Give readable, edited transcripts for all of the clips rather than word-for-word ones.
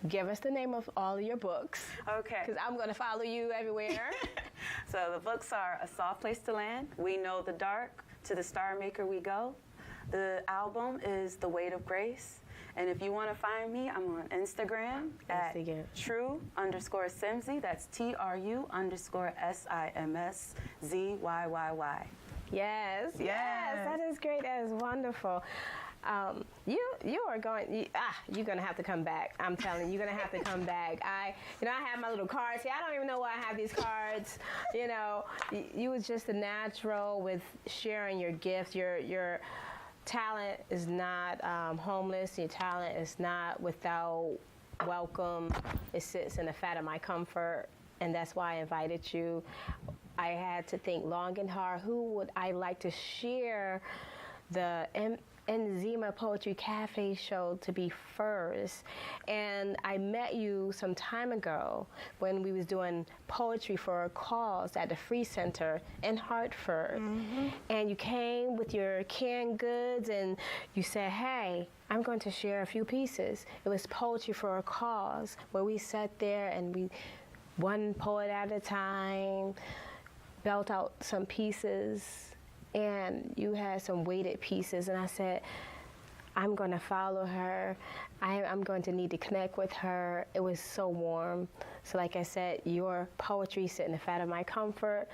give us the name of all of your books. Okay. Because I'm going to follow you everywhere. So the books are A Soft Place to Land, We Know the Dark, To the Star Maker We Go. The album is The Weight of Grace. And if you want to find me, I'm on Instagram at true_Simsy. That's TRU_SIMSZYYY. Yes, that is great. That is wonderful. You're going to have to come back. I'm telling you, you're going to have to come back. I have my little cards here. I don't even know why I have these cards. You was just a natural with sharing your gifts. Your talent is not homeless. Your talent is not without welcome. It sits in the fat of my comfort, and that's why I invited you. I had to think long and hard, who would I like to share the Nzima Poetry Cafe show to be first. And I met you some time ago when we was doing Poetry for a Cause at the Free Center in Hartford. Mm-hmm. And you came with your canned goods and you said, hey, I'm going to share a few pieces. It was Poetry for a Cause, where we sat there and we, one poet at a time, belt out some pieces, and you had some weighted pieces, and I said, I'm going to follow her. I'm going to need to connect with her. It was so warm. So like I said, your poetry sit in the fat of my comfort,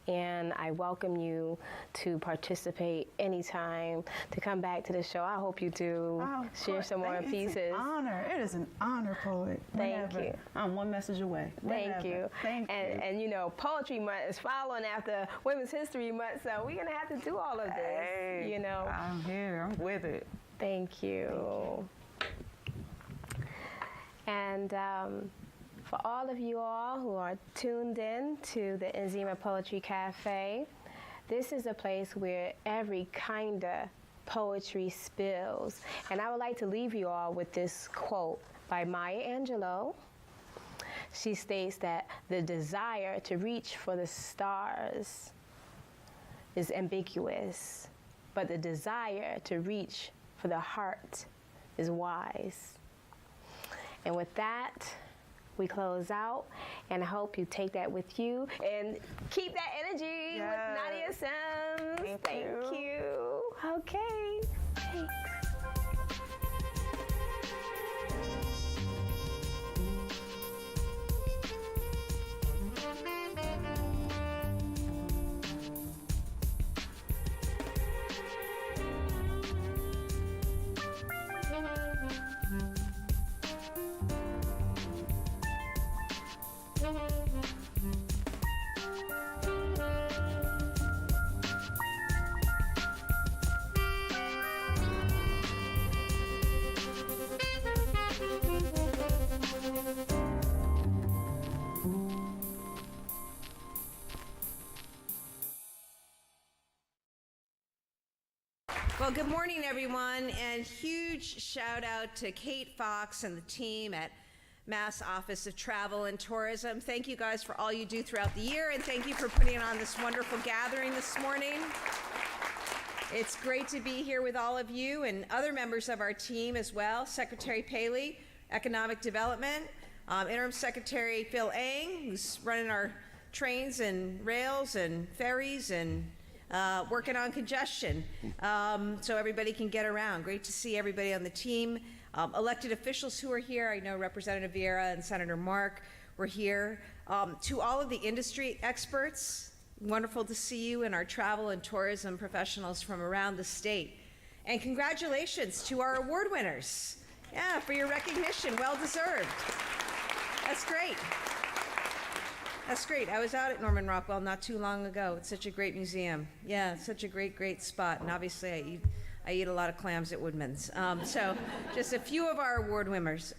and I welcome you to participate anytime, to come back to the show. I hope you do share some more pieces. It's an honor. It is an honor, poet. Thank you. I'm one message away. Thank you. Thank you. And Poetry Month is following after Women's History Month, so we're going to have to do all of this, Hey, I'm here. I'm with it. Thank you. And for all of you all who are tuned in to the Nzima Poetry Cafe, this is a place where every kind of poetry spills. And I would like to leave you all with this quote by Maya Angelou. She states that the desire to reach for the stars is ambiguous, but the desire to reach for the heart is wise. And with that, we close out, and I hope you take that with you and keep that energy with Nadia Sims. Thank you. Okay. Thanks. Well, good morning, everyone, and huge shout out to Kate Fox and the team at Mass Office of Travel and Tourism. Thank you guys for all you do throughout the year, and thank you for putting on this wonderful gathering this morning. It's great to be here with all of you and other members of our team as well. Secretary Paley, Economic Development, Interim Secretary Phil Eng, who's running our trains and rails and ferries and working on congestion so everybody can get around. Great to see everybody on the team. Elected officials who are here. I know Representative Vieira and Senator Mark were here. To all of the industry experts, wonderful to see you, and our travel and tourism professionals from around the state. And congratulations to our award winners. Yeah, for your recognition, well deserved. That's great. That's great. I was out at Norman Rockwell not too long ago. It's such a great museum. Yeah, such a great spot. And obviously I eat a lot of clams at Woodman's. So just a few of our award winners.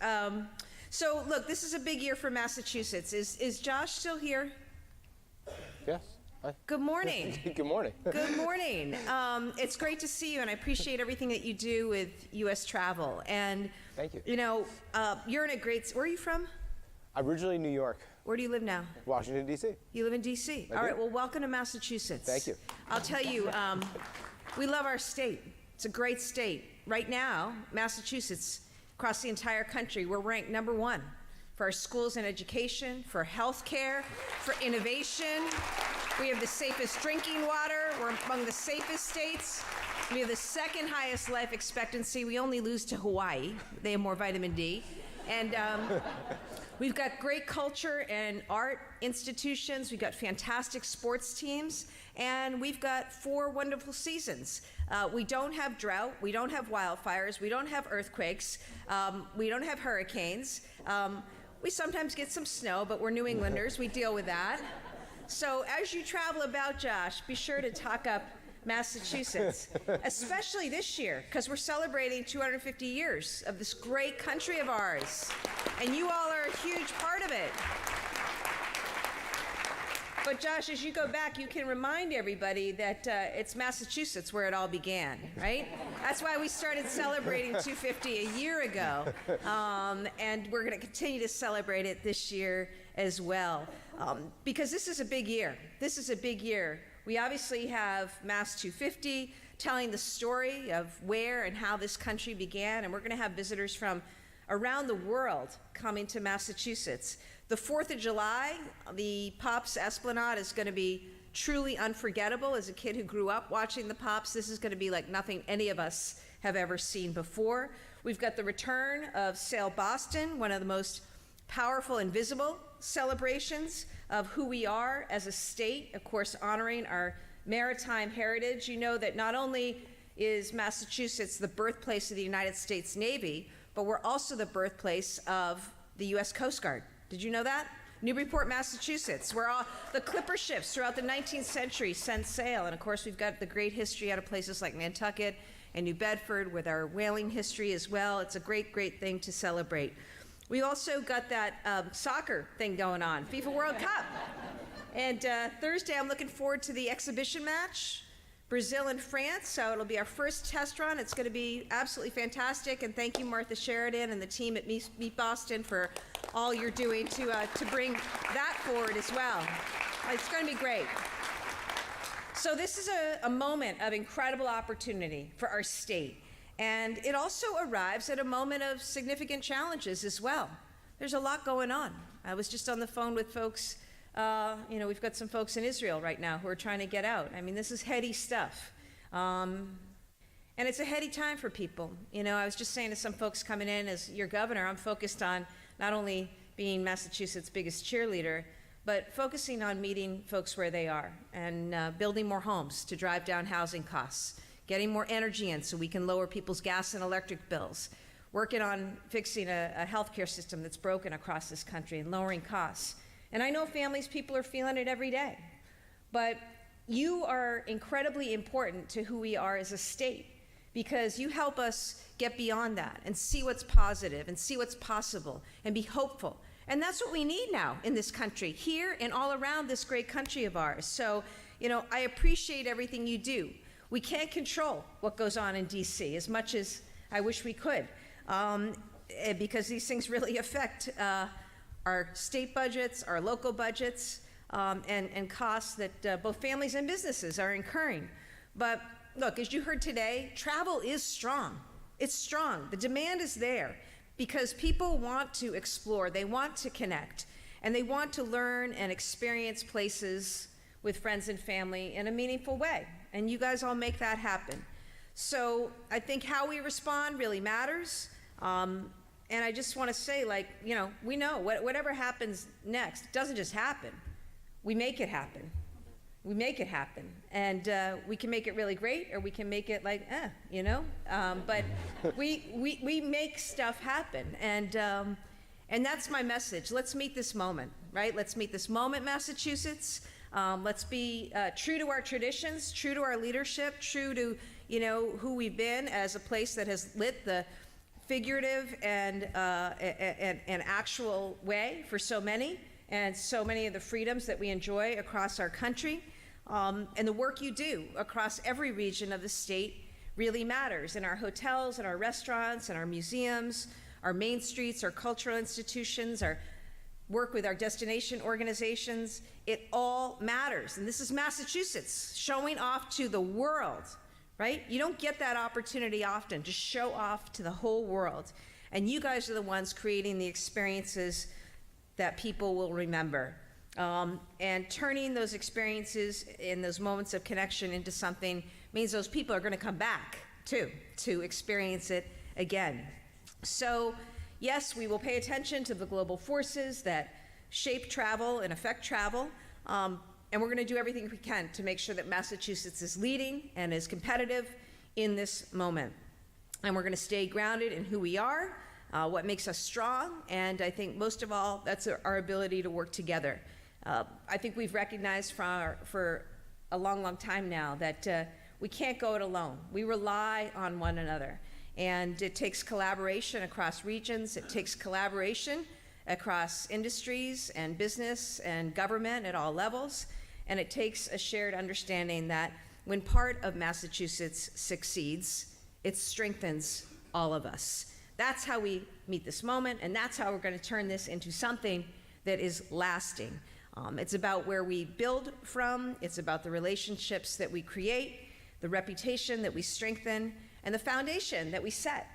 So look, this is a big year for Massachusetts. Is Josh still here? Yes. Hi. Good morning. Good morning. Good morning. It's great to see you, and I appreciate everything that you do with U.S. Travel. And thank you. You know, you're in a great. Where are you from? Originally New York. Where do you live now? Washington, D.C. You live in D.C. All right, well, welcome to Massachusetts. Thank you. I'll tell you, we love our state. It's a great state. Right now, Massachusetts, across the entire country. We're ranked #1 for our schools and education, for healthcare, for innovation. We have the safest drinking water. We're among the safest states. We have the second highest life expectancy. We only lose to Hawaii. They have more vitamin D. And we've got great culture and art institutions. We've got fantastic sports teams. And we've got 4 wonderful seasons. We don't have drought. We don't have wildfires. We don't have earthquakes. We don't have hurricanes. We sometimes get some snow, but we're New Englanders. We deal with that. So as you travel about, Josh, be sure to talk up Massachusetts, especially this year, because we're celebrating 250 years of this great country of ours. And you all are a huge part of it. But Josh, as you go back, you can remind everybody that it's Massachusetts where it all began, right? That's why we started celebrating 250 a year ago. And we're going to continue to celebrate it this year as well. Because this is a big year. This is a big year. We obviously have Mass 250 telling the story of where and how this country began. And we're going to have visitors from around the world coming to Massachusetts. The 4th of July, the Pops Esplanade is going to be truly unforgettable. As a kid who grew up watching the Pops, this is going to be like nothing any of us have ever seen before. We've got the return of Sail Boston, one of the most powerful and visible celebrations of who we are as a state, of course, honoring our maritime heritage. You know that not only is Massachusetts the birthplace of the United States Navy, but we're also the birthplace of the U.S. Coast Guard. Did you know that? Newburyport, Massachusetts, where all the clipper ships throughout the 19th century set sail. And of course, we've got the great history out of places like Nantucket and New Bedford with our whaling history as well. It's a great, great thing to celebrate. We also got that soccer thing going on, FIFA World Cup. And Thursday, I'm looking forward to the exhibition match, Brazil and France. So it'll be our first test run. It's going to be absolutely fantastic. And thank you, Martha Sheridan and the team at Meet Boston for all you're doing to bring that forward as well. It's going to be great. So this is a moment of incredible opportunity for our state. And it also arrives at a moment of significant challenges as well. There's a lot going on. I was just on the phone with folks, we've got some folks in Israel right now who are trying to get out. I mean, this is heady stuff. And it's a heady time for people. You know, I was just saying to some folks coming in, as your governor, I'm focused on not only being Massachusetts' biggest cheerleader, but focusing on meeting folks where they are and building more homes to drive down housing costs, getting more energy in so we can lower people's gas and electric bills, working on fixing a healthcare system that's broken across this country and lowering costs. And I know families, people are feeling it every day. But you are incredibly important to who we are as a state because you help us get beyond that and see what's positive and see what's possible and be hopeful. And that's what we need now in this country, here and all around this great country of ours. So, I appreciate everything you do. We can't control what goes on in DC as much as I wish we could, because these things really affect our state budgets, our local budgets, and costs that both families and businesses are incurring. But look, as you heard today, travel is strong. It's strong. The demand is there because people want to explore, they want to connect, and they want to learn and experience places with friends and family in a meaningful way. And you guys all make that happen. So I think how we respond really matters. And I just want to say, we know whatever happens next, it doesn't just happen. We make it happen. We make it happen. And we can make it really great, or we can make it but we make stuff happen. And that's my message. Let's meet this moment, right? Let's meet this moment, Massachusetts. Let's be true to our traditions, true to our leadership, true to who we've been as a place that has lit the figurative and actual way for so many, and so many of the freedoms that we enjoy across our country. And the work you do across every region of the state really matters in our hotels and our restaurants and our museums, our main streets, our cultural institutions, our work with our destination organizations. It all matters. And this is Massachusetts showing off to the world, right? You don't get that opportunity often to show off to the whole world. And you guys are the ones creating the experiences that people will remember. And turning those experiences and those moments of connection into something means those people are going to come back too, to experience it again. So yes, we will pay attention to the global forces that shape travel and affect travel. And we're going to do everything we can to make sure that Massachusetts is leading and is competitive in this moment. And we're going to stay grounded in who we are, what makes us strong, and I think most of all, that's our ability to work together. I think we've recognized for a long, long time now that we can't go it alone. We rely on one another, and it takes collaboration across regions. It takes collaboration across industries and business and government at all levels, and it takes a shared understanding that when part of Massachusetts succeeds, it strengthens all of us. That's how we meet this moment, and that's how we're going to turn this into something that is lasting. It's about where we build from, it's about the relationships that we create, the reputation that we strengthen, and the foundation that we set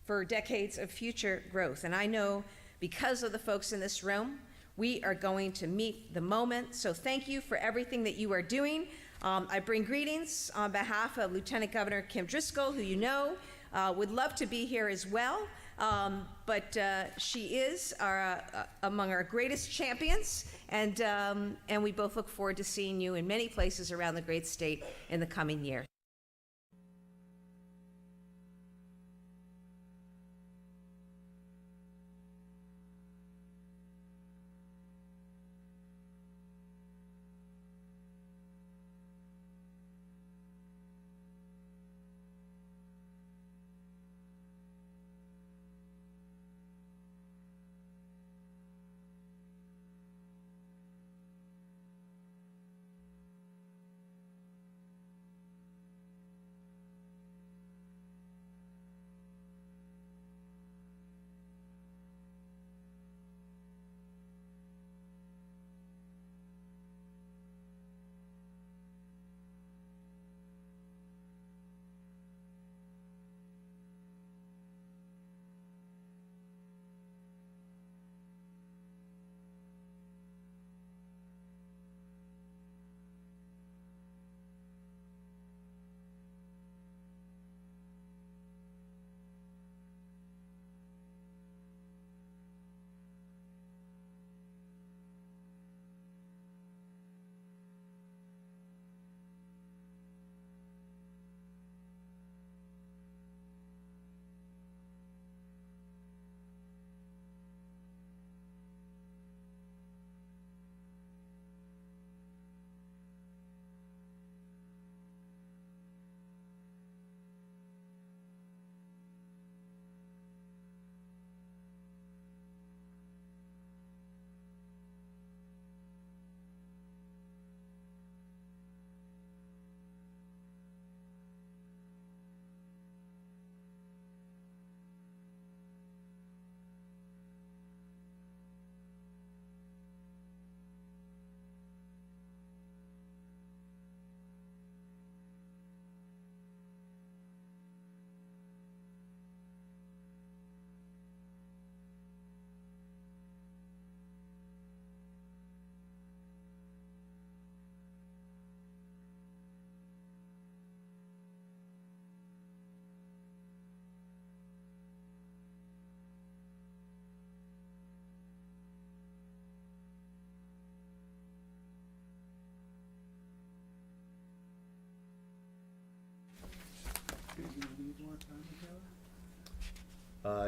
for decades of future growth. And I know because of the folks in this room, we are going to meet the moment. So thank you for everything that you are doing. I bring greetings on behalf of Lieutenant Governor Kim Driscoll, who you know would love to be here as well, but she is among our greatest champions, and we both look forward to seeing you in many places around the great state in the coming year.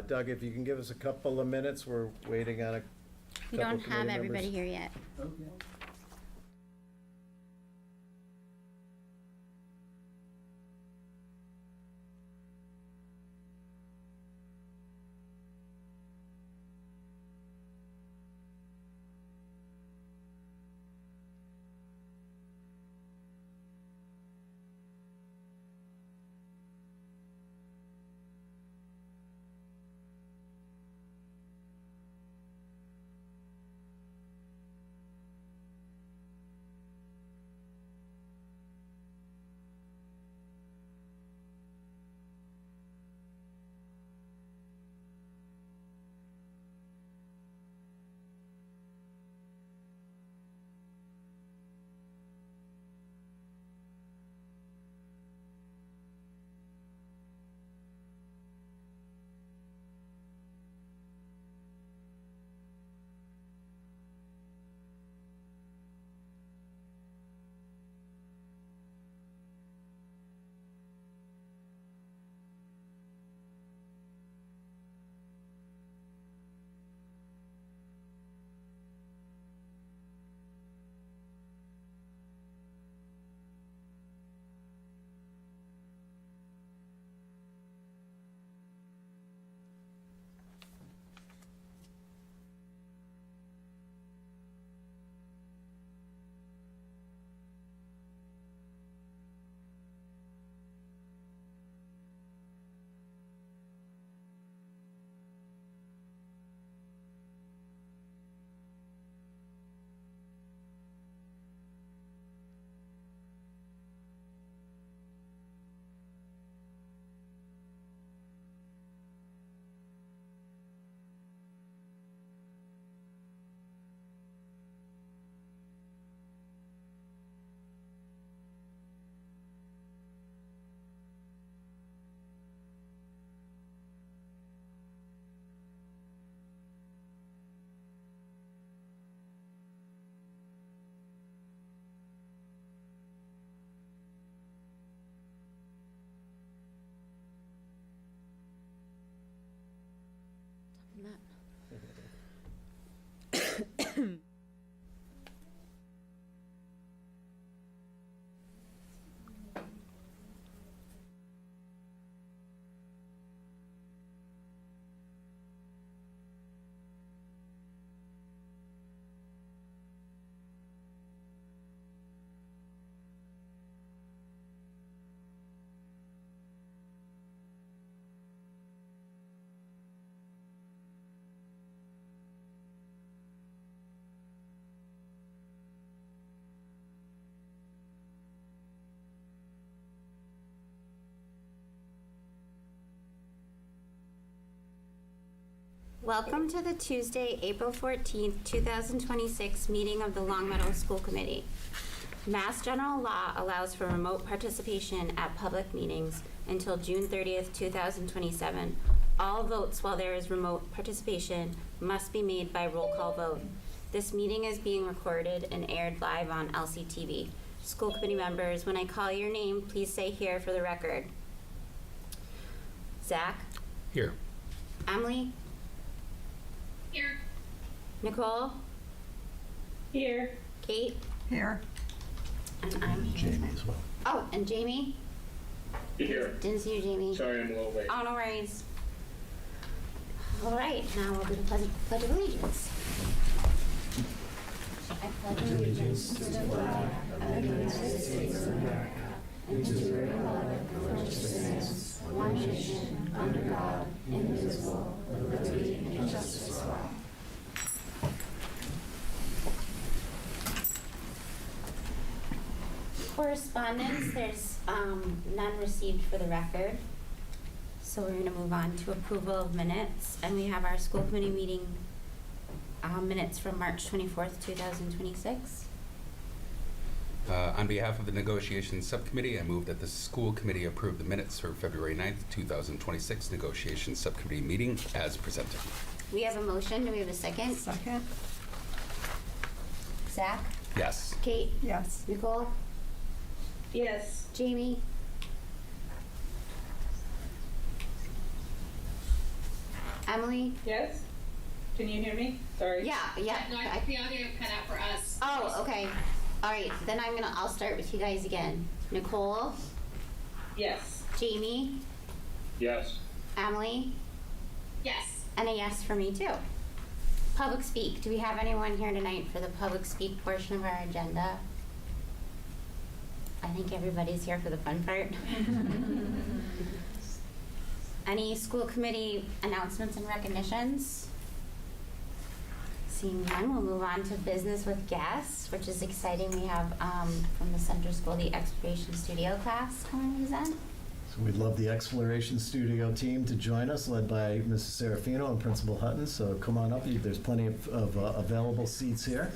Doug, if you can give us a couple of minutes, we're waiting on a We couple don't have committee everybody members. here yet. Welcome to the Tuesday, April 14th, 2026 meeting of the Long Meadow School Committee. Mass General Law allows for remote participation at public meetings until June 30th, 2027. All votes while there is remote participation must be made by roll call vote. This meeting is being recorded and aired live on LCTV. School committee members, when I call your name, please say here for the record. Zach? Here. Emily? Here. Nicole? Here. Kate? Here. And I'm here. Jamie as well. Oh, and Jamie? Here. Didn't see you, Jamie. Sorry, I'm a little late. Oh, no worries. All right, now we'll do the Pledge of Allegiance. I pledge allegiance to the flag of the United States of America and to the republic for which it stands, one nation, under God, indivisible, with liberty and justice for all. Correspondence, there's none received for the record. So we're going to move on to approval of minutes, and we have our school committee meeting minutes from March 24th, 2026. On behalf of the Negotiations Subcommittee, I move that the school committee approve the minutes for February 9th, 2026 Negotiations Subcommittee meeting as presented. We have a motion. Do we have a second? Second? Zach? Yes. Kate? Yes. Nicole? Yes. Jamie? Emily? Yes? Can you hear me? Sorry. Yeah. No, the audio cut out for us. Oh, okay. All right, then I'll start with you guys again. Nicole? Yes. Jamie? Yes. Emily? Yes. And a yes for me too. Public speak. Do we have anyone here tonight for the public speak portion of our agenda? I think everybody's here for the fun part. Any school committee announcements and recognitions? Seeing none, we'll move on to business with guests, which is exciting. We have from the Center School the Exploration Studio class coming to present. So we'd love the Exploration Studio team to join us, led by Mrs. Serafino and Principal Hutton. So come on up. There's plenty of available seats here.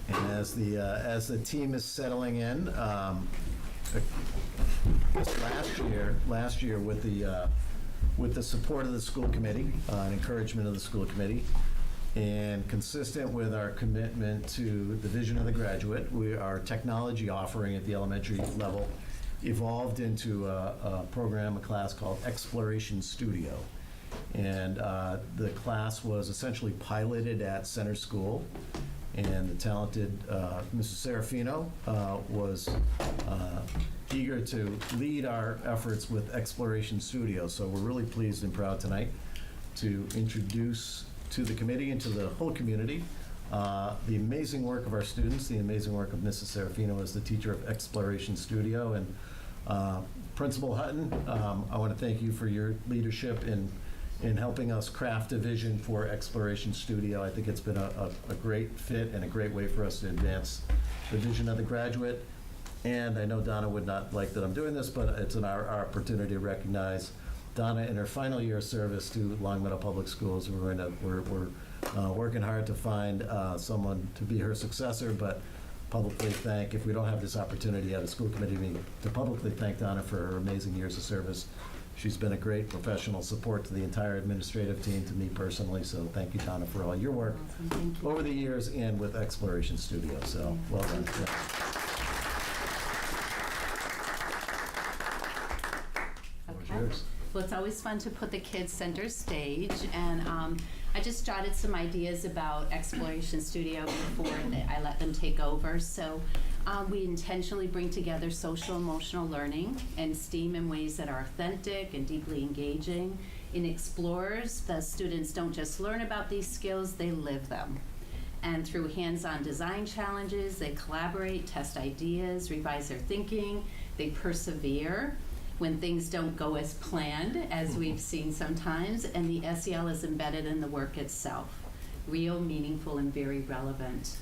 And as the team is settling in, last year with the support of the school committee and encouragement of the school committee, and consistent with our commitment to the vision of the graduate, our technology offering at the elementary level evolved into a class called Exploration Studio. And the class was essentially piloted at Center School, and the talented Mrs. Serafino was eager to lead our efforts with Exploration Studio. So we're really pleased and proud tonight to introduce to the committee and to the whole community the amazing work of our students, the amazing work of Mrs. Serafino as the teacher of Exploration Studio. And Principal Hutton, I want to thank you for your leadership in helping us craft a vision for Exploration Studio. I think it's been a great fit and a great way for us to advance the vision of the graduate. And I know Donna would not like that I'm doing this, but it's our opportunity to recognize Donna in her final year of service to Long Meadow Public Schools. We're working hard to find someone to be her successor, but publicly thank, if we don't have this opportunity at a school committee meeting, to publicly thank Donna for her amazing years of service. She's been a great professional support to the entire administrative team, to me personally, so thank you, Donna, for all your work over the years and with Exploration Studio, so well done. Well, it's always fun to put the kids center stage, and I just jotted some ideas about Exploration Studio before I let them take over. So we intentionally bring together social emotional learning and STEAM in ways that are authentic and deeply engaging. In Explorers, the students don't just learn about these skills, they live them. And through hands-on design challenges, they collaborate, test ideas, revise their thinking, they persevere when things don't go as planned, as we've seen sometimes, and the SEL is embedded in the work itself, real, meaningful, and very relevant.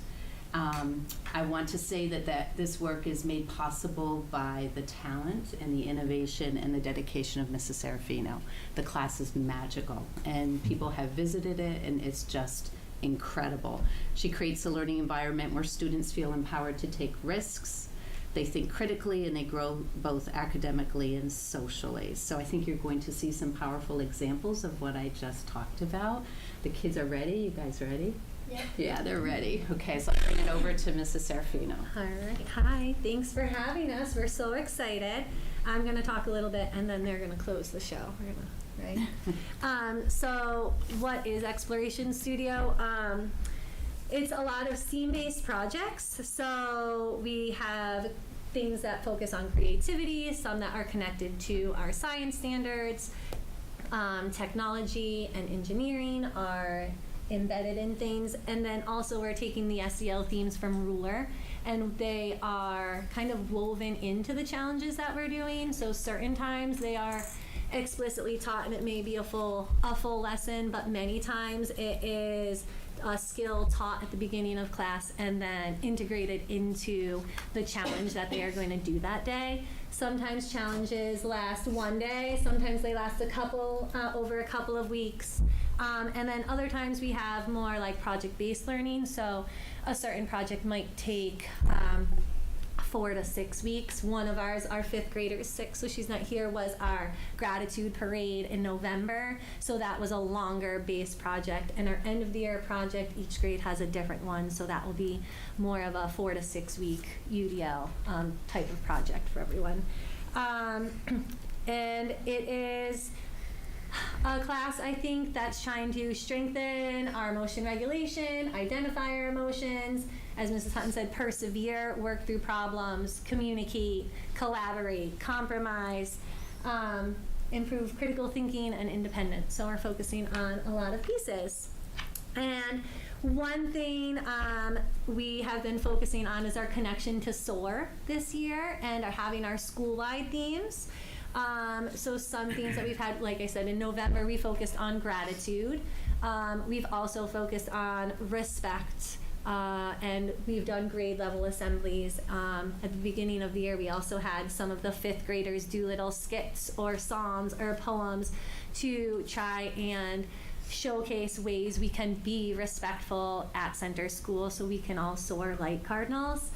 I want to say that this work is made possible by the talent and the innovation and the dedication of Mrs. Serafino. The class is magical, and people have visited it, and it's just incredible. She creates a learning environment where students feel empowered to take risks, they think critically, and they grow both academically and socially. So I think you're going to see some powerful examples of what I just talked about. The kids are ready. You guys ready? Yep. Yeah, they're ready. Okay, so I'll turn it over to Mrs. Serafino. All right. Hi. Thanks for having us. We're so excited. I'm going to talk a little bit, and then they're going to close the show. We're gonna, right? So what is Exploration Studio? It's a lot of STEAM-based projects. So we have things that focus on creativity, some that are connected to our science standards. Technology and engineering are embedded in things. And then also we're taking the SEL themes from Ruler, and they are kind of woven into the challenges that we're doing. So certain times they are explicitly taught, and it may be a full lesson, but many times it is a skill taught at the beginning of class and then integrated into the challenge that they are going to do that day. Sometimes challenges last one day, sometimes they last over a couple of weeks. And then other times we have more like project-based learning. So a certain project might take 4 to 6 weeks. One of ours, our 5th grader is 6, so she's not here, was our gratitude parade in November. So that was a longer base project. And our end of the year project, each grade has a different one. So that will be more of a 4 to 6 week UDL type of project for everyone. And it is a class, I think, that's trying to strengthen our emotion regulation, identify our emotions, as Mrs. Hutton said, persevere, work through problems, communicate, collaborate, compromise, improve critical thinking and independence. So we're focusing on a lot of pieces. And one thing we have been focusing on is our connection to SOAR this year and are having our school-wide themes. So some themes that we've had, like I said, in November, we focused on gratitude. We've also focused on respect, and we've done grade level assemblies. At the beginning of the year, we also had some of the 5th graders do little skits or songs or poems to try and showcase ways we can be respectful at center school so we can all soar like cardinals.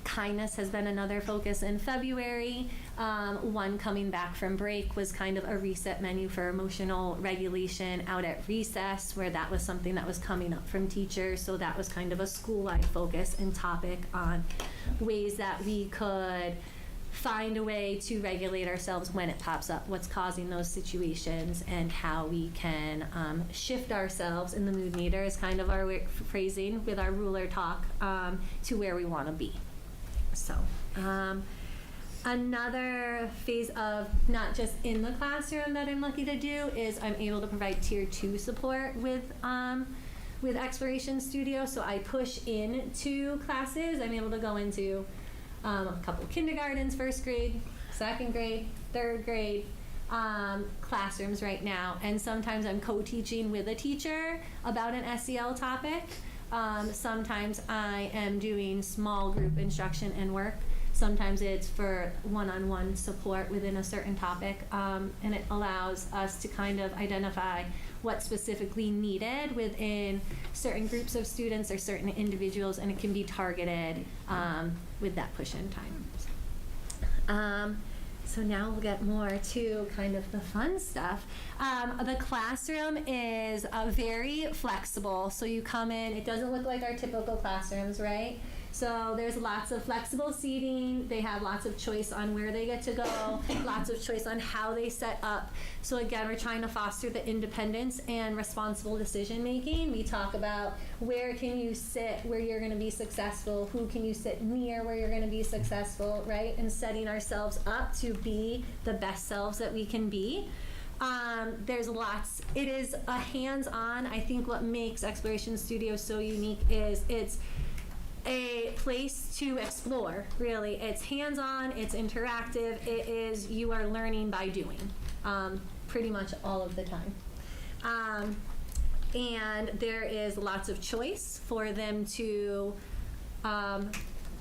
Kindness has been another focus in February. One coming back from break was kind of a reset menu for emotional regulation out at recess, where that was something that was coming up from teachers. So that was kind of a school-wide focus and topic on ways that we could find a way to regulate ourselves when it pops up, what's causing those situations, and how we can shift ourselves in the mood meter is kind of our phrasing with our ruler talk to where we want to be. So another phase of not just in the classroom that I'm lucky to do is I'm able to provide tier 2 support with Exploration Studio. So I push into classes. I'm able to go into a couple of kindergartens, 1st grade, 2nd grade, 3rd grade classrooms right now. And sometimes I'm co-teaching with a teacher about an SEL topic. Sometimes I am doing small group instruction and work. Sometimes it's for one-on-one support within a certain topic, and it allows us to kind of identify what's specifically needed within certain groups of students or certain individuals, and it can be targeted with that push-in time. So now we'll get more to kind of the fun stuff. The classroom is very flexible. So you come in, it doesn't look like our typical classrooms, right? So there's lots of flexible seating. They have lots of choice on where they get to go, lots of choice on how they set up. So again, we're trying to foster the independence and responsible decision making. We talk about where can you sit where you're going to be successful, who can you sit near where you're going to be successful, right? And setting ourselves up to be the best selves that we can be. There's lots. It is a hands-on. I think what makes Exploration Studio so unique is it's a place to explore, really. It's hands-on, it's interactive, it is, you are learning by doing, pretty much all of the time. And there is lots of choice for them to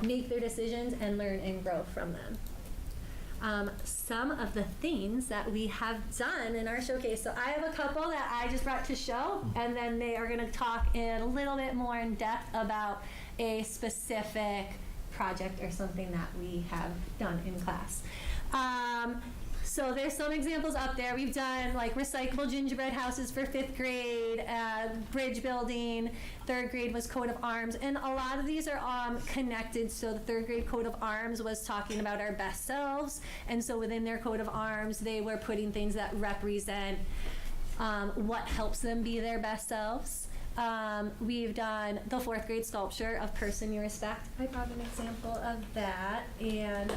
make their decisions and learn and grow from them. Some of the things that we have done in our showcase. So I have a couple that I just brought to show, and then they are going to talk in a little bit more in depth about a specific project or something that we have done in class. So there's some examples up there. We've done like recyclable gingerbread houses for 5th grade, bridge building. 3rd grade was coat of arms, and a lot of these are connected. So the 3rd grade coat of arms was talking about our best selves, and so within their coat of arms, they were putting things that represent what helps them be their best selves. We've done the 4th grade sculpture of Person You Respect. I brought an example of that. And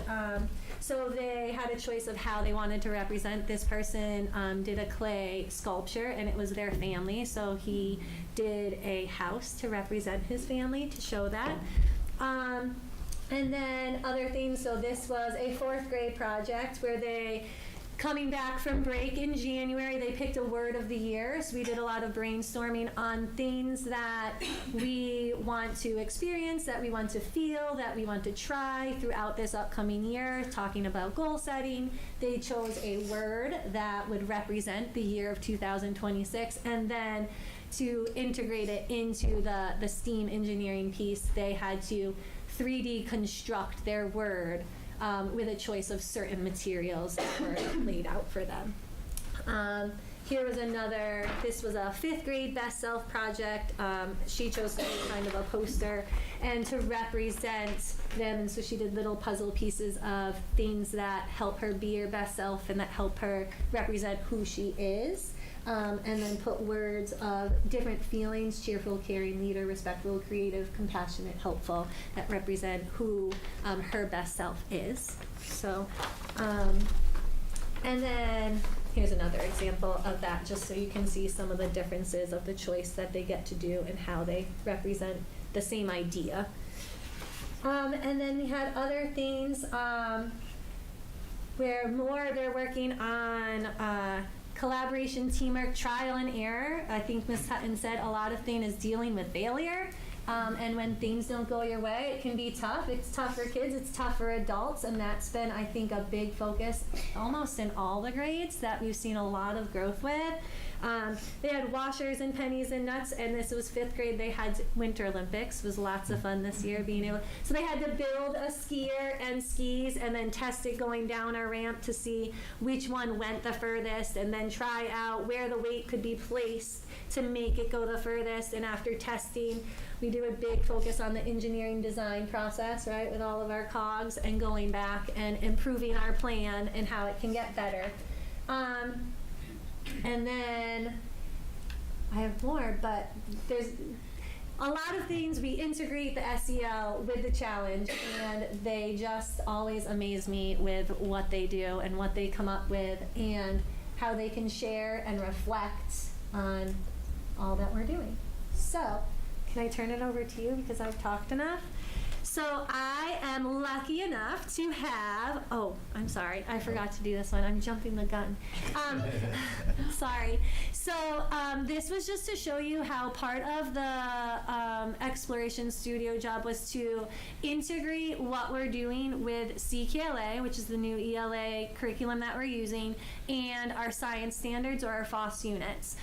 so they had a choice of how they wanted to represent. This person did a clay sculpture, and it was their family. So he did a house to represent his family, to show that. And then other things. So this was a 4th grade project where they, coming back from break in January, they picked a word of the year. So we did a lot of brainstorming on things that we want to experience, that we want to feel, that we want to try throughout this upcoming year, talking about goal setting. They chose a word that would represent the year of 2026, and then to integrate it into the STEAM engineering piece, they had to 3D construct their word with a choice of certain materials that were laid out for them. Here was another, this was a 5th grade Best Self project. She chose to do kind of a poster and to represent them, and so she did little puzzle pieces of things that help her be her best self and that help her represent who she is. And then put words of different feelings: cheerful, caring, leader, respectful, creative, compassionate, helpful, that represent who her best self is. So, and then here's another example of that, just so you can see some of the differences of the choice that they get to do and how they represent the same idea. And then we had other things where more they're working on collaboration, teamwork, trial and error. I think Ms. Hutton said a lot of things is dealing with failure. And when things don't go your way, it can be tough. It's tough for kids, it's tough for adults, and that's been, I think, a big focus almost in all the grades that we've seen a lot of growth with. They had washers and pennies and nuts, and this was 5th grade. They had Winter Olympics. It was lots of fun this year being able, so they had to build a skier and skis and then test it going down a ramp to see which one went the furthest, and then try out where the weight could be placed to make it go the furthest. And after testing, we do a big focus on the engineering design process, right, with all of our cogs, and going back and improving our plan and how it can get better. And then I have more, but there's a lot of things. We integrate the SEL with the challenge, and they just always amaze me with what they do and what they come up with and how they can share and reflect on all that we're doing. So, can I turn it over to you because I've talked enough? So I am lucky enough to have, oh, I'm sorry, I forgot to do this one. I'm jumping the gun. Sorry. So this was just to show you how part of the Exploration Studio job was to integrate what we're doing with CKLA, which is the new ELA curriculum that we're using, and our science standards, or our FOSS units.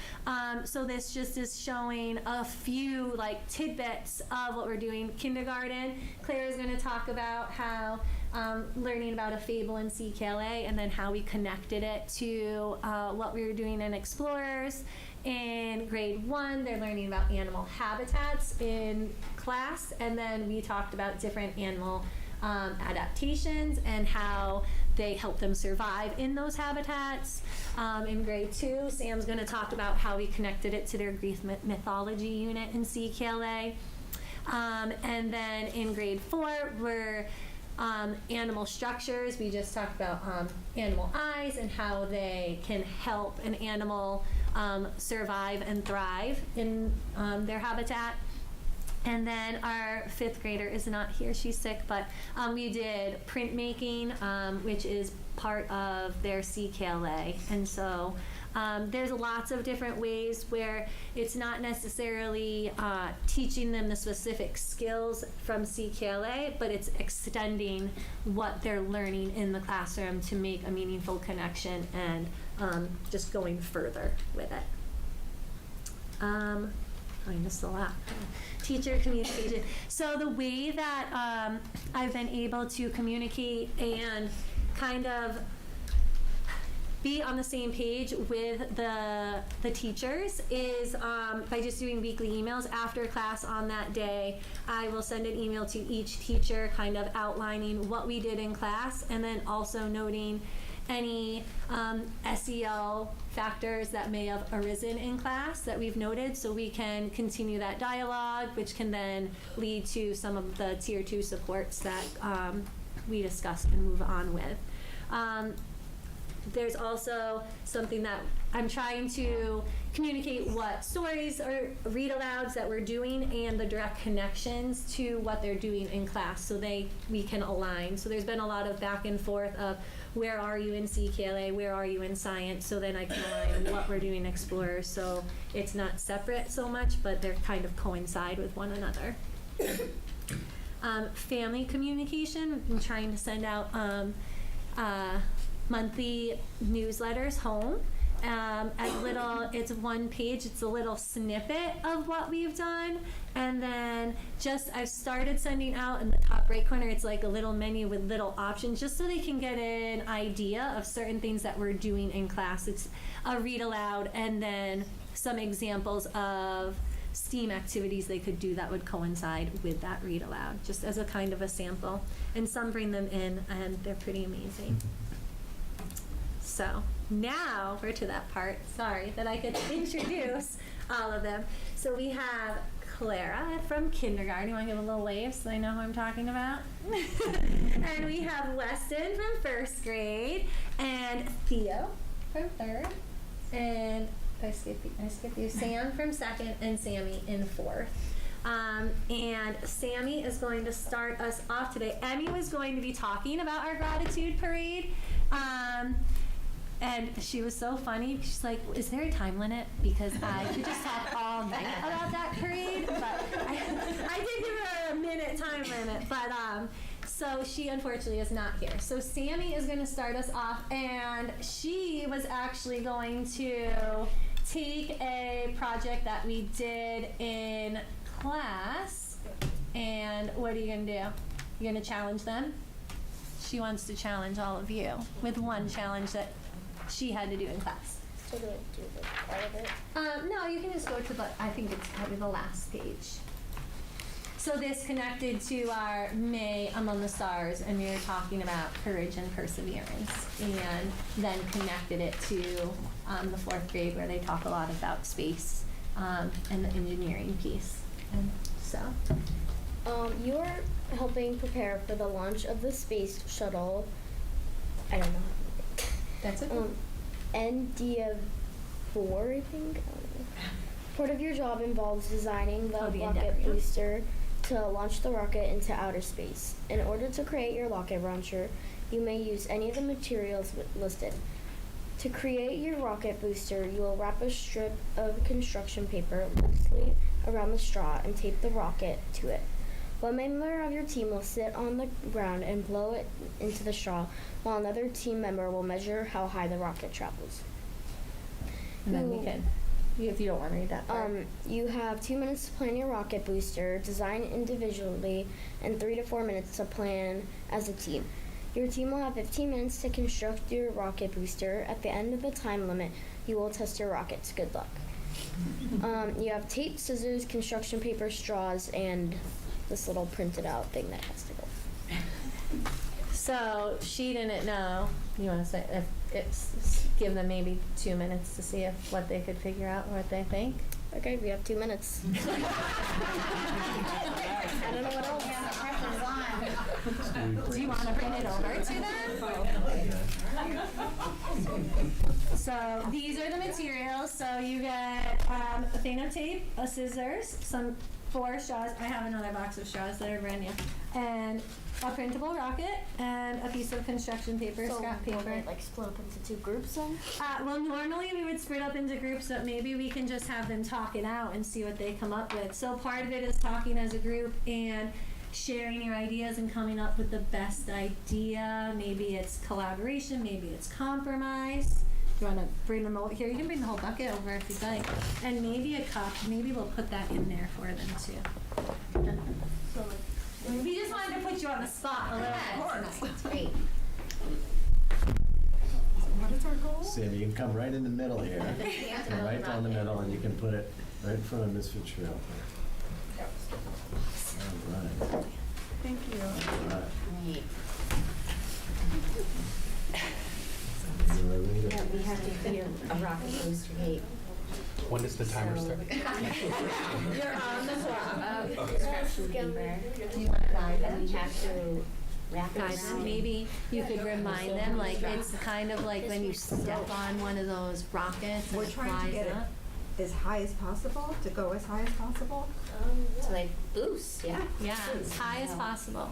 So this just is showing a few like tidbits of what we're doing. Kindergarten, Claire is going to talk about how learning about a fable in CKLA, and then how we connected it to what we were doing in Explorers. In grade 1, they're learning about animal habitats in class, and then we talked about different animal adaptations and how they help them survive in those habitats. In grade 2, Sam's going to talk about how we connected it to their Greek mythology unit in CKLA. And then in grade 4, we're animal structures. We just talked about animal eyes and how they can help an animal survive and thrive in their habitat. And then our 5th grader is not here, she's sick, but we did printmaking, which is part of their CKLA. And so there's lots of different ways where it's not necessarily teaching them the specific skills from CKLA, but it's extending what they're learning in the classroom to make a meaningful connection and just going further with it. I missed a lot. Teacher communication. So the way that I've been able to communicate and kind of be on the same page with the teachers is by just doing weekly emails after class on that day. I will send an email to each teacher kind of outlining what we did in class, and then also noting any SEL factors that may have arisen in class that we've noted, so we can continue that dialogue, which can then lead to some of the tier 2 supports that we discuss and move on with. There's also something that I'm trying to communicate what stories or read alouds that we're doing and the direct connections to what they're doing in class, so we can align. So there's been a lot of back and forth of where are you in CKLA, where are you in science, so then I can align what we're doing in Explorers, so it's not separate so much, but they're kind of coincide with one another. Family communication, I'm trying to send out monthly newsletters home. It's one page, it's a little snippet of what we've done, and then I've started sending out in the top right corner, it's like a little menu with little options, just so they can get an idea of certain things that we're doing in class. It's a read aloud, and then some examples of STEAM activities they could do that would coincide with that read aloud, just as a kind of a sample. And some bring them in, and they're pretty amazing. So now we're to that part, sorry, that I could introduce all of them. So we have Clara from kindergarten. You want to give a little wave so they know who I'm talking about? And we have Weston from 1st grade, and Theo from 3rd, and I skipped you, Sam from 2nd, and Sammy in 4th. And Sammy is going to start us off today. Emmy was going to be talking about our gratitude parade. And she was so funny. She's like, is there a time limit? Because I could just talk all night about that parade. But I did give her a minute time limit. But so she unfortunately is not here. So Sammy is going to start us off. And she was actually going to take a project that we did in class. And what are you going to do? You're going to challenge them? She wants to challenge all of you with one challenge that she had to do in class. So do I do the part of it? No, you can just go to I think it's probably the last page. So this connected to our May Among the Stars, and we were talking about courage and perseverance, and then connected it to the 4th grade, where they talk a lot about space and the engineering piece. And so You're helping prepare for the launch of the space shuttle. I don't know. That's it. Endeavour, I think. Part of your job involves designing the rocket booster to launch the rocket into outer space. In order to create your rocket launcher, you may use any of the materials listed. To create your rocket booster, you will wrap a strip of construction paper loosely around the straw and tape the rocket to it. One member of your team will sit on the ground and blow it into the straw, while another team member will measure how high the rocket travels. And then we can, if you don't want to read that part. You have 2 minutes to plan your rocket booster, design individually, and 3 to 4 minutes to plan as a team. Your team will have 15 minutes to construct your rocket booster. At the end of the time limit, you will test your rockets. Good luck. You have tape, scissors, construction paper, straws, and this little printed out thing that has to go. So she didn't know. You want to say if give them maybe 2 minutes to see if what they could figure out, what they think. Okay, we have 2 minutes. I don't know what else. Do you want to bring it over to them? So these are the materials. So you get a thing of tape, a scissors, some 4 straws. I have another box of straws that are brand new, and a printable rocket and a piece of construction paper, scrap paper. Will they, split up into 2 groups then? Well, normally we would split up into groups, but maybe we can just have them talk it out and see what they come up with. So part of it is talking as a group and sharing your ideas and coming up with the best idea. Maybe it's collaboration, maybe it's compromise. You want to bring them over here? You can bring the whole bucket over if you'd like. And maybe a cup. Maybe we'll put that in there for them too. We just wanted to put you on the spot a little bit. That's great. What is our goal? Sammy, you can come right in the middle here. Come right down the middle, and you can put it right in front of Ms. Fitzgerald. All right. Thank you. All right. Great. Yeah, we have to figure a rocket booster gate. When does the timer start? You're on the clock. Construction paper. Do you want to guide them? We have to wrap it around. Maybe you could remind them, like it's kind of like when you step on one of those rockets and We're it trying to flies get up. it as high as possible, to go as high as possible. To like boost, yeah. Yeah, as high as possible.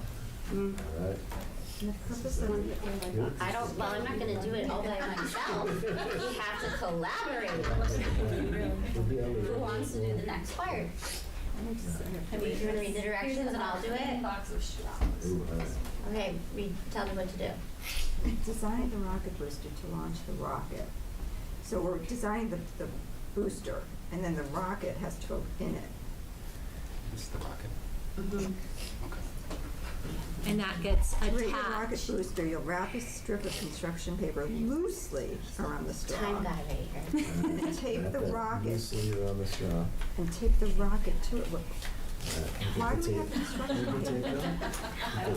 All right. And the purpose of Well, I'm not going to do it all by myself. We have to collaborate. Who wants to do the next part? You want to read the directions and I'll do it? Okay, tell me what to do. Design the rocket booster to launch the rocket. So we're designing the booster, and then the rocket has to go in it. This is the rocket. Mm-hmm. Okay. And that gets To create a rocket attached. booster, you'll wrap a strip of construction paper loosely around the straw. Time guy right here. And then tape the rocket, Loosely around the straw. and tape the rocket to it. All right. Why do we have construction paper?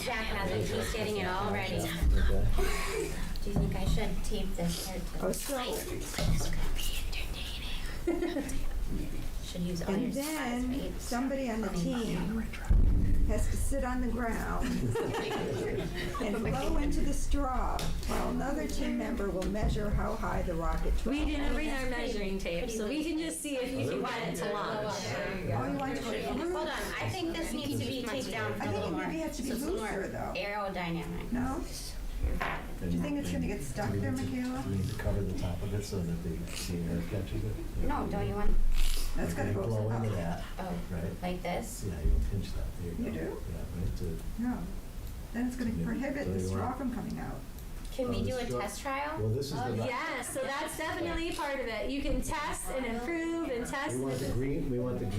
Jack has it. He's getting it all ready. Okay. Do you think I should tape this part to Oh, so, This is gonna be entertaining. Should use all your and supplies, then right? somebody on the team has to sit on the ground and blow into the straw while another team member will measure how high the rocket travels. We didn't bring our measuring tape, so we can just see if you can get it to launch. Oh, you want to go through? Hold on, I think this needs to be taped down I for a think little it more. maybe has to be So it's a little looser, more though. aerodynamic. No? Do you think it's going to get stuck there, Michaela? We need to cover the top of it so that the air catches it. No, don't you want, That's got to go Blow into up. that, oh, right? like this? Yeah, you'll pinch that. There you You go. do? Yeah, right to. No. Then it's going to prohibit the straw from coming out. Can we Oh, do a the straw- test trial? Well, this is the. Yeah, so that's definitely part of it. You can test and improve and test. We want the green rocket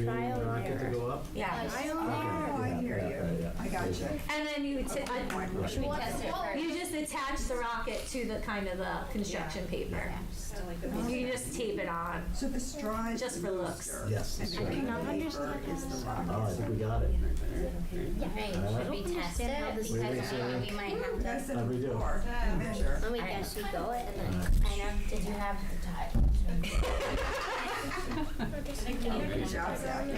to go up? Yeah. Oh, I hear you. I got you. And then you Should we test it first? you just attach the rocket to the kind of the construction paper. You just tape it on. So the straw is Just the for looks. booster, Yes, and that's the right. paper is the rocket. Oh, I think we got it. Right, should we test it? Because we might have That's to. it How'd we do? before and measure. Let me guess, you go it and then, I know, did you have the time? Good job, Zach. Keep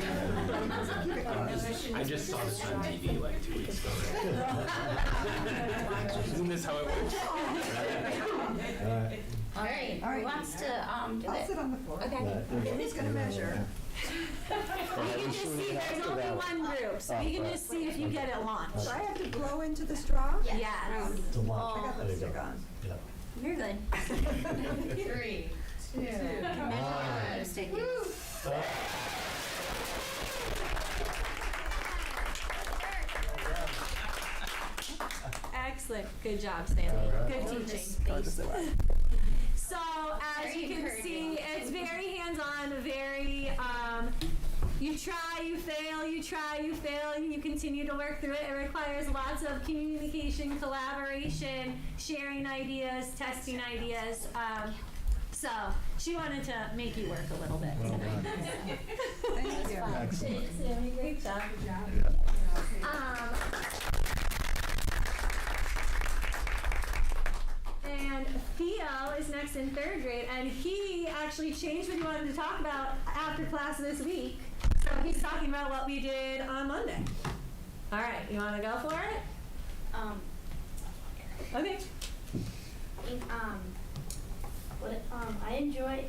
it going. I just saw this on TV like 2 weeks ago. Isn't this how it works? All right, All right. who wants to, do I'll it? sit on the floor. Okay. Who's going to measure? We can just see, there's only one group, so we can just see if you get it launched. So I have to blow into the straw? Yes. To launch. I got There you lipstick go. on. Yeah. You're good. 3, 2, Sticky. Excellent. Good job, Sammy. Good teaching. So as you can see, it's very hands-on, very You try, you fail, you try, you fail, and you continue to work through it. It requires lots of communication, collaboration, sharing ideas, testing ideas. So she wanted to make you work a little bit. Well done. Thank you. Excellent. Sammy, great job. And Theo is next in 3rd grade, and he actually changed what he wanted to talk about after class this week. So he's talking about what we did on Monday. All right, you want to go for it? Okay. I enjoy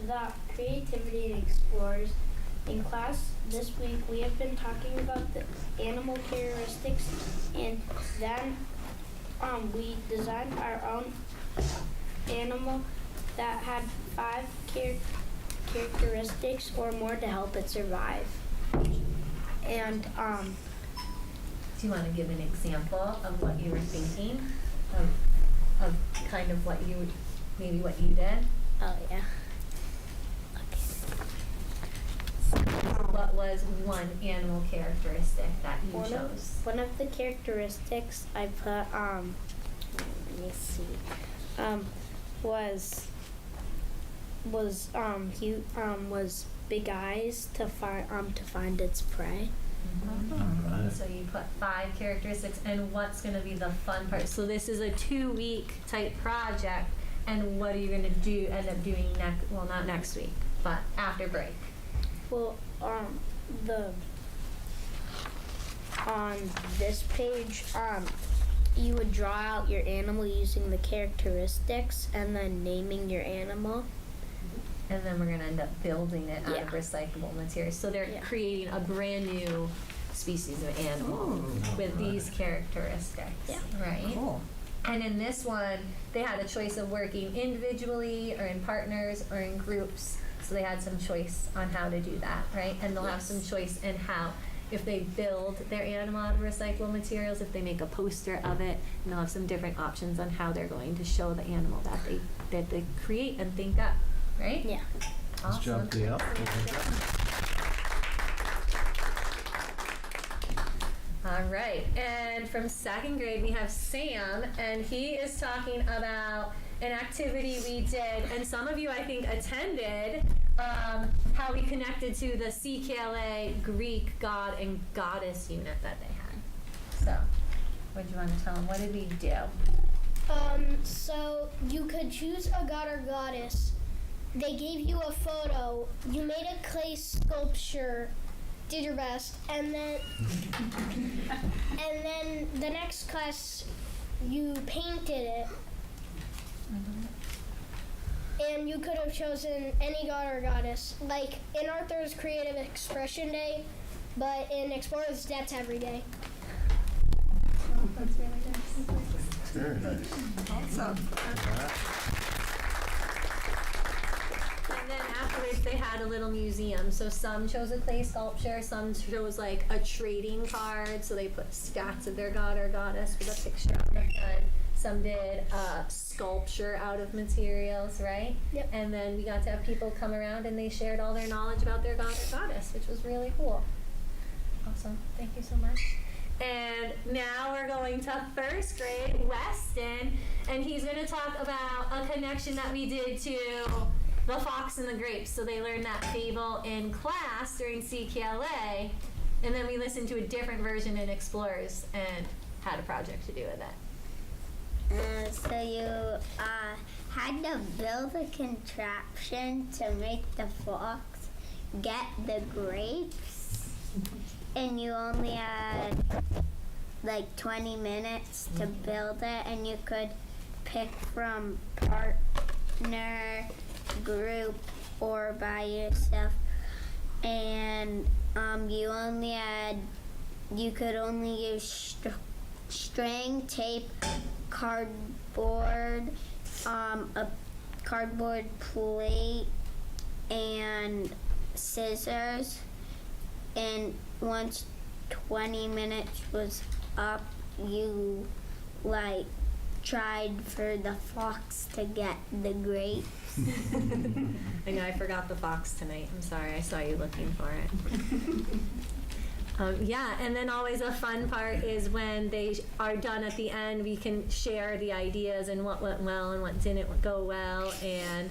the creativity it explores. In class this week, we have been talking about the animal characteristics, and then we designed our own animal that had 5 characteristics or more to help it survive. And Do you want to give an example of what you were thinking? Of kind of what you, maybe what you did? oh yeah. What was one animal characteristic that you chose? One of the characteristics I put let me see, was big eyes to find its prey. Alright. So you put 5 characteristics, and what's going to be the fun part? So this is a 2-week type project, and what are you going to end up doing next? Well, not next week, but after break. Well, on this page, you would draw out your animal using the characteristics and then naming your animal. And then we're going to end up building it out of recyclable materials. So they're creating a brand new species of animal with these characteristics, right? Cool. And in this one, they had a choice of working individually or in partners or in groups. So they had some choice on how to do that, right? And they'll have some choice in how, if they build their animal out of recyclable materials, if they make a poster of it, and they'll have some different options on how they're going to show the animal that they create and think up, right? Yeah. Nice job, Theo. All right, and from 2nd grade we have Sam, and he is talking about an activity we did, and some of you I think attended, how we connected to the CKLA Greek god and goddess unit that they had. So, what do you want to tell them? What did we do? So you could choose a god or goddess. They gave you a photo. You made a clay sculpture, did your best, and then the next class you painted it. And you could have chosen any god or goddess. Like in Arthur's Creative Expression Day, but in Explorer's That's every day. Oh, that's really nice. Very nice. Awesome. And then afterwards they had a little museum. So some chose a clay sculpture, some chose like a trading card. So they put stats of their god or goddess with a picture on the front. Some did sculpture out of materials, right? Yep. And then we got to have people come around and they shared all their knowledge about their god or goddess, which was really cool. Awesome. Thank you so much. And now we're going to 1st grade, Weston, and he's going to talk about a connection that we did to The Fox and the Grapes. So they learned that fable in class during CKLA, and then we listened to a different version in Explorers and had a project to do with it. So you had to build a contraption to make the fox get the grapes, and you only had like 20 minutes to build it, and you could pick from partner, group, or by yourself, and you could only use string, tape, cardboard, a cardboard plate, and scissors. And once 20 minutes was up, you tried for the fox to get the grapes. I know I forgot the fox tonight. I'm sorry. I saw you looking for it. Yeah, and then always a fun part is when they are done at the end, we can share the ideas and what went well and what didn't go well, and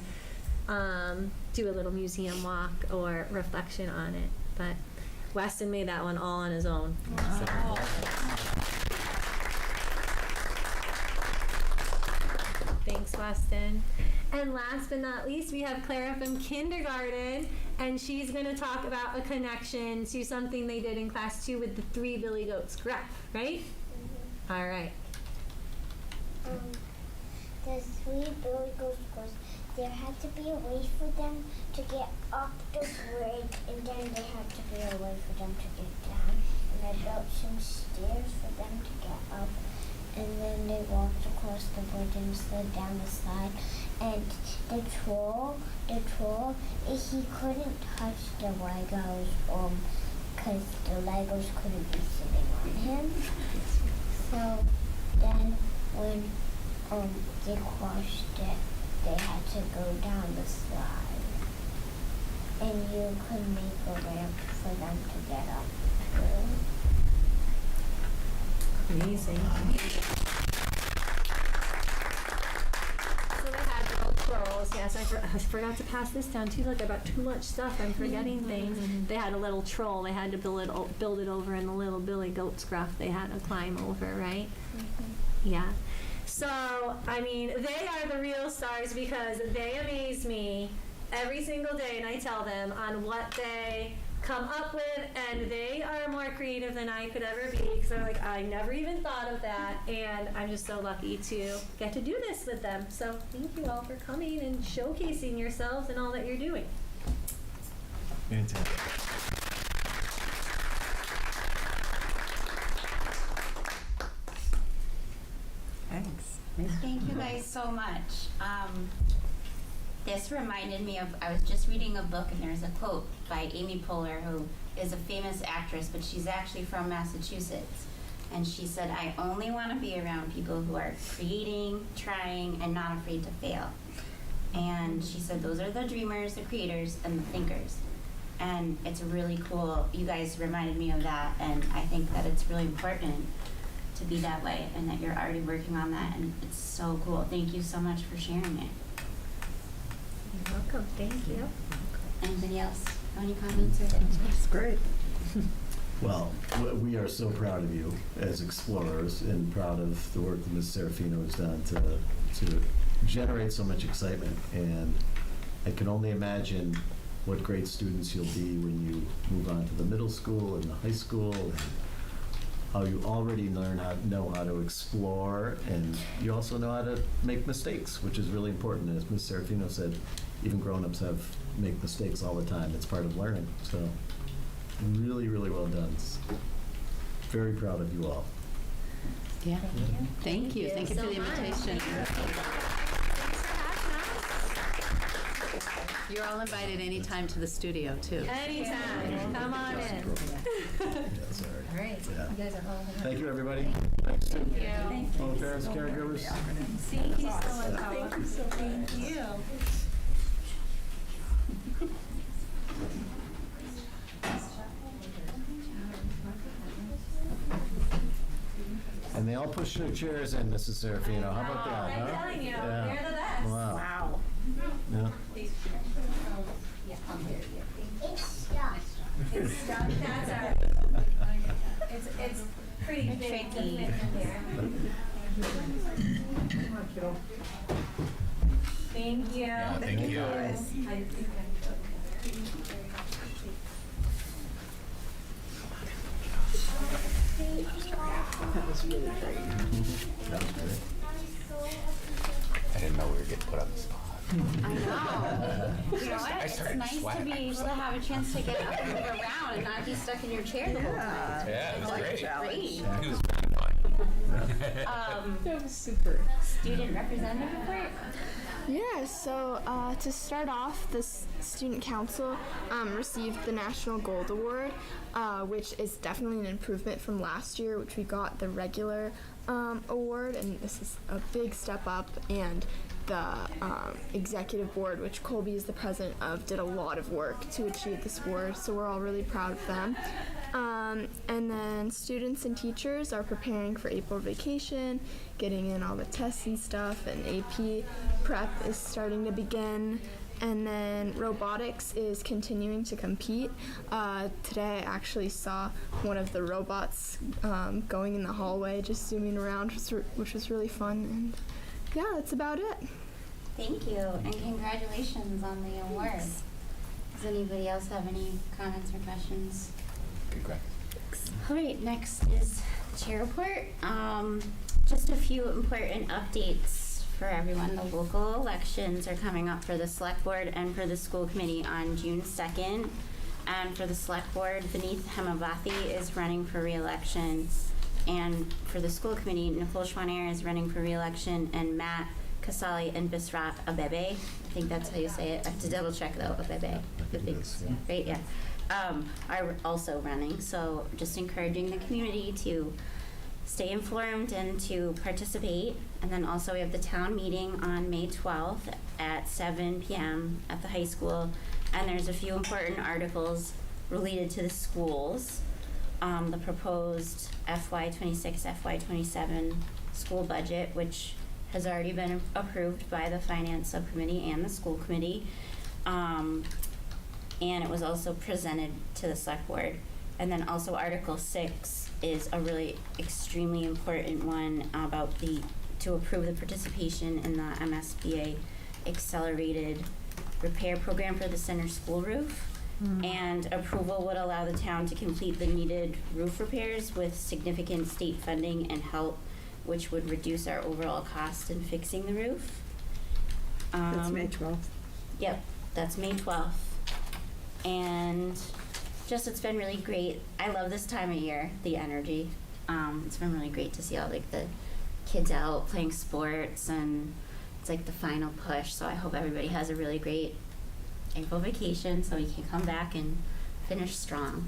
do a little museum walk or reflection on it. But Weston made that one all on his own. Wow. So. Thanks, Weston. And last but not least, we have Clara from kindergarten, and she's going to talk about a connection to something they did in class 2 with the 3 Billy Goats graph, right? Mm-hmm. All right. The 3 Billy Goats graph, there had to be a way for them to get up the bridge, and then there had to be a way for them to get down. And I built some stairs for them to get up, and then they walked across the bridge and slid down the slide. And the troll, he couldn't touch the Legos, because the Legos couldn't be sitting on him. So then when they crossed it, they had to go down the slide. And you could make a ramp for them to get up through. Amazing. So they had little trolls. Yes, I forgot to pass this down too. Look, I got too much stuff. I'm forgetting things. They had a little troll. They had to build it over in the little Billy Goat's graph. They had to climb over, right? Mm-hmm. Yeah. So, I mean, they are the real stars because they amaze me every single day, and I tell them on what they come up with, and they are more creative than I could ever be because I'm like, I never even thought of that, and I'm just so lucky to get to do this with them. So thank you all for coming and showcasing yourselves and all that you're doing. Fantastic. Thanks. Thank you guys so much. This reminded me of, I was just reading a book and there's a quote by Amy Poehler, who is a famous actress, but she's actually from Massachusetts. And she said, I only want to be around people who are creating, trying, and not afraid to fail. And she said, those are the dreamers, the creators, and the thinkers. And it's really cool. You guys reminded me of that, and I think that it's really important to be that way and that you're already working on that, and it's so cool. Thank you so much for sharing it. You're welcome. Thank you. Anybody else have any comments or things? That's great. Well, we are so proud of you as explorers and proud of the work that Ms. Serafino has done to generate so much excitement. And I can only imagine what great students you'll be when you move on to the middle school and the high school, and how you already know how to explore, and you also know how to make mistakes, which is really important. As Ms. Serafino said, even grown-ups make mistakes all the time. It's part of learning. So really, really well done. Very proud of you all. Yeah. Thank you. Thank you for the invitation. You're all invited anytime to the studio, too. Anytime. Come on in. All right. Yeah. You guys are all Thank you, everybody. Thanks to all the parents, caregivers. Thank you so much. Thank you so much. Thank you. And they all push their chairs in, Mrs. Serafino. How about that, huh? I'm telling you, Yeah. they're the best. Wow. Yeah. It's stuck. It's stuck. That's all right. It's pretty big tricky. Thank you. Yeah, thank you. That was really great. That was great. I didn't know we were getting put on the spot. I know. You know what? I It's started nice to sweating. be able to have a chance to get up and move around and not be stuck in your chair the whole time. Yeah, it was great. Great. It was really fun. That was super. Student representative report? Yeah, so to start off, the Student Council received the National Gold Award, which is definitely an improvement from last year, which we got the regular award, and this is a big step up. And the executive board, which Colby is the president of, did a lot of work to achieve this award, so we're all really proud of them. And then students and teachers are preparing for April vacation, getting in all the tests and stuff, and AP prep is starting to begin. And then robotics is continuing to compete. Today I actually saw one of the robots going in the hallway, just zooming around, which was really fun. And yeah, that's about it. Thank you, and congratulations on the award. Does anybody else have any comments or questions? Congrats. All right, next is the chair report. Just a few important updates for everyone. The local elections are coming up for the select board and for the school committee on June 2nd. And for the select board, Vineeth Hemavathi is running for re-election. And for the school committee, Nicole Schwanair is running for re-election, and Matt Casali and Bisrat Abebe, I think that's how you say it. I have to double check though, Abebe. Right, yeah. Are also running. So just encouraging the community to stay informed and to participate. And then also we have the town meeting on May 12th at 7 p.m. at the high school. And there's a few important articles related to the schools. The proposed FY26, FY27 school budget, which has already been approved by the finance subcommittee and the school committee. And it was also presented to the select board. And then also Article 6 is a really extremely important one about to approve the participation in the MSBA accelerated repair program for the center school roof. And approval would allow the town to complete the needed roof repairs with significant state funding and help, which would reduce our overall cost in fixing the roof. That's May 12th. Yep, that's May 12th. And just, it's been really great. I love this time of year, the energy. It's been really great to see all like the kids out playing sports, and it's like the final push. So I hope everybody has a really great April vacation so we can come back and finish strong.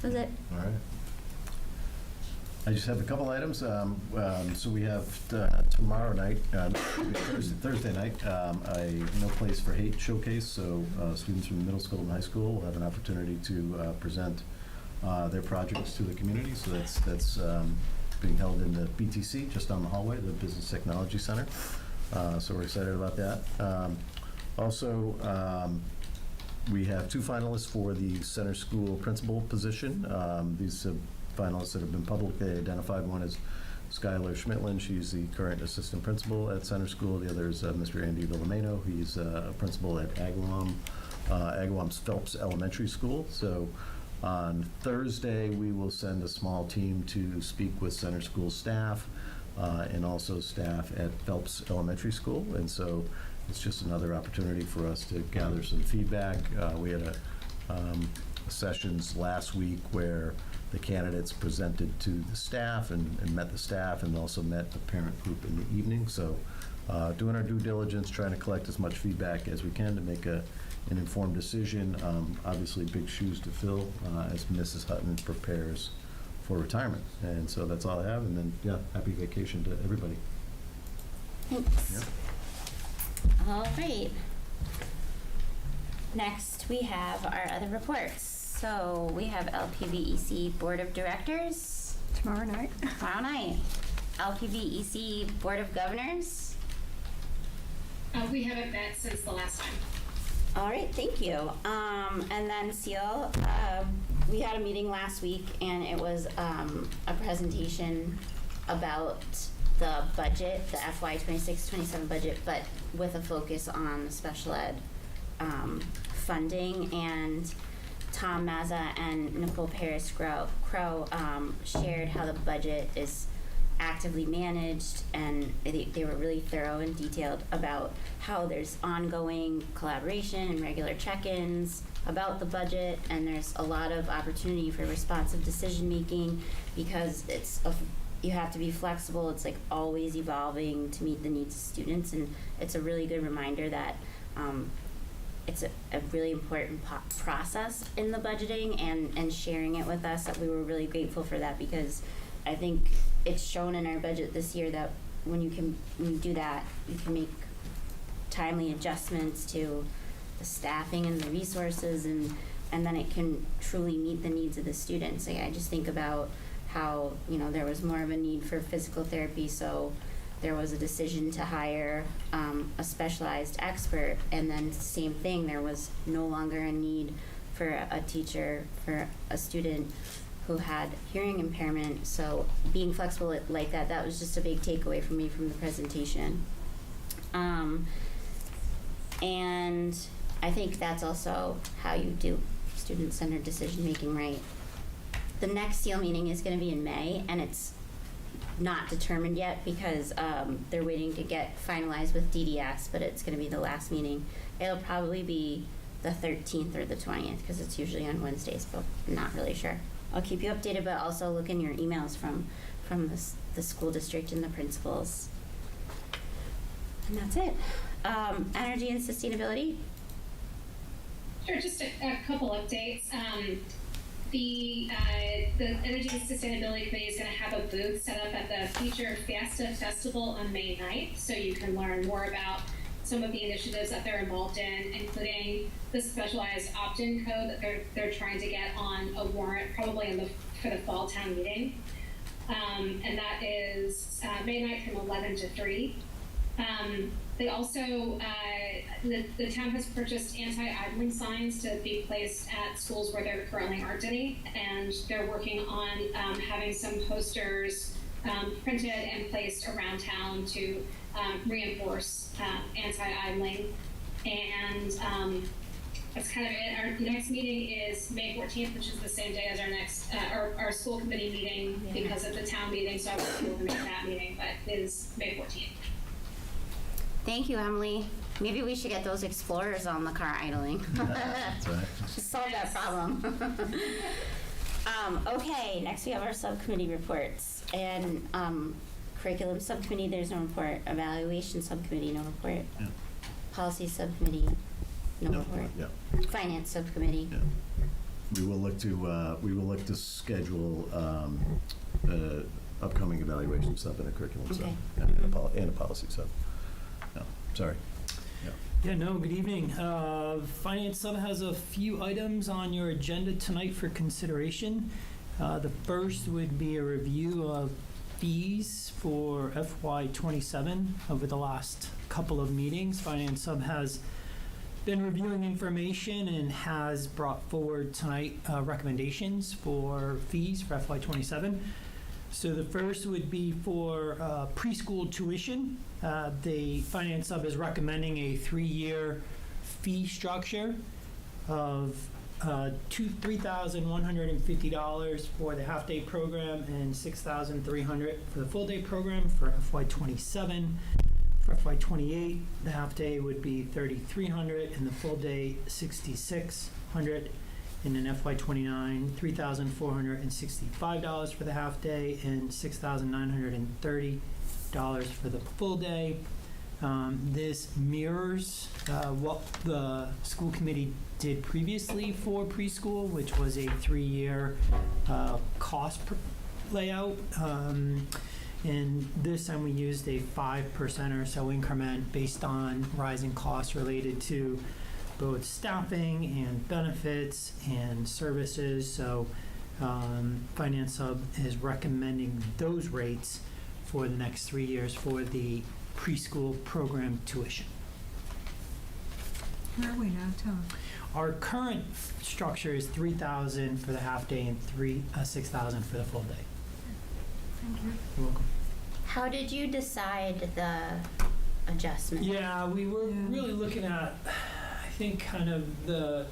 That's it. All right. I just have a couple items. So we have tomorrow night, Thursday night, a No Place for Hate showcase. So students from middle school and high school will have an opportunity to present their projects to the community. So that's being held in the BTC, just on the hallway, the Business Technology Center. So we're excited about that. Also, we have two finalists for the center school principal position. These finalists that have been publicly identified. One is Skylar Schmitlin. She's the current assistant principal at center school. The other is Mr. Andy Villameno. He's a principal at Agawam's Phelps Elementary School. So on Thursday, we will send a small team to speak with center school staff and also staff at Phelps Elementary School. And so it's just another opportunity for us to gather some feedback. We had sessions last week where the candidates presented to the staff and met the staff, and also met the parent group in the evening. So doing our due diligence, trying to collect as much feedback as we can to make an informed decision. Obviously big shoes to fill as Mrs. Hutton prepares for retirement. And so that's all I have. And then, yeah, happy vacation to everybody. Thanks. Yep. All right. Next, we have our other reports. So we have LPVEC Board of Directors. Tomorrow night. Tomorrow night. LPVEC Board of Governors. We haven't met since the last time. All right, thank you. And then Seal, we had a meeting last week, and it was a presentation about the budget, the FY26-27 budget, but with a focus on the special ed funding. And Tom Mazza and Nicole Paris-Crow shared how the budget is actively managed, and they were really thorough and detailed about how there's ongoing collaboration and regular check-ins about the budget, and there's a lot of opportunity for responsive decision making because it's you have to be flexible. It's like always evolving to meet the needs of students, and it's a really good reminder that it's a really important process in the budgeting, and sharing it with us, that we were really grateful for that, because I think it's shown in our budget this year that when you do that, you can make timely adjustments to the staffing and the resources, and then it can truly meet the needs of the students. Like, I just think about how, there was more of a need for physical therapy, so there was a decision to hire a specialized expert, and then same thing, there was no longer a need for a teacher for a student who had hearing impairment. So being flexible like that was just a big takeaway for me from the presentation. And I think that's also how you do student-centered decision-making, right? The next SEAL meeting is going to be in May, and it's not determined yet because they're waiting to get finalized with DDS, but it's going to be the last meeting. It'll probably be the 13th or the 20th because it's usually on Wednesdays, but I'm not really sure. I'll keep you updated, but also look in your emails from the school district and the principals. And that's it. Energy and sustainability. Sure, just a couple updates. The Energy and Sustainability Committee is going to have a booth set up at the Future Fiesta Festival on May 9th, so you can learn more about some of the initiatives that they're involved in, including the specialized opt-in code that they're trying to get on a warrant, probably for the fall town meeting. And that is May 9th from 11 to 3. They also, the town has purchased anti-idling signs to be placed at schools where there currently aren't any, and they're working on having some posters printed and placed around town to reinforce anti-idling. And that's kind of it. Our next meeting is May 14th, which is the same day as our next our school committee meeting because of the town meeting, so I won't be able to make that meeting, but it is May 14th. Thank you, Emily. Maybe we should get those explorers on the car idling. That's right. Solve that problem. Okay, next we have our subcommittee reports. And curriculum subcommittee, there's no report. Evaluation subcommittee, no report. Yeah. Policy subcommittee, no report. Yeah. Finance subcommittee. Yeah. We will look to schedule upcoming evaluation sub and a curriculum sub, and a policy sub. No, sorry. Yeah, no, good evening. Finance Sub has a few items on your agenda tonight for consideration. The first would be a review of fees for FY27 over the last couple of meetings. Finance Sub has been reviewing information and has brought forward tonight recommendations for fees for FY27. So the first would be for preschool tuition. The Finance Sub is recommending a 3-year fee structure of $3,150 for the half-day program and $6,300 for the full-day program for FY27. For FY28, the half-day would be $3,300 and the full-day $6,600. And in FY29, $3,465 for the half day and $6,930 for the full day. This mirrors what the school committee did previously for preschool, which was a 3-year cost layout. And this time we used a 5% or so increment based on rising costs related to both staffing and benefits and services. So Finance Sub is recommending those rates for the next 3 years for the preschool program tuition. Where are we now, Tom? Our current structure is $3,000 for the half day and $6,000 for the full day. Thank you. You're welcome. How did you decide the adjustment? Yeah, we were really looking at, I think, kind of the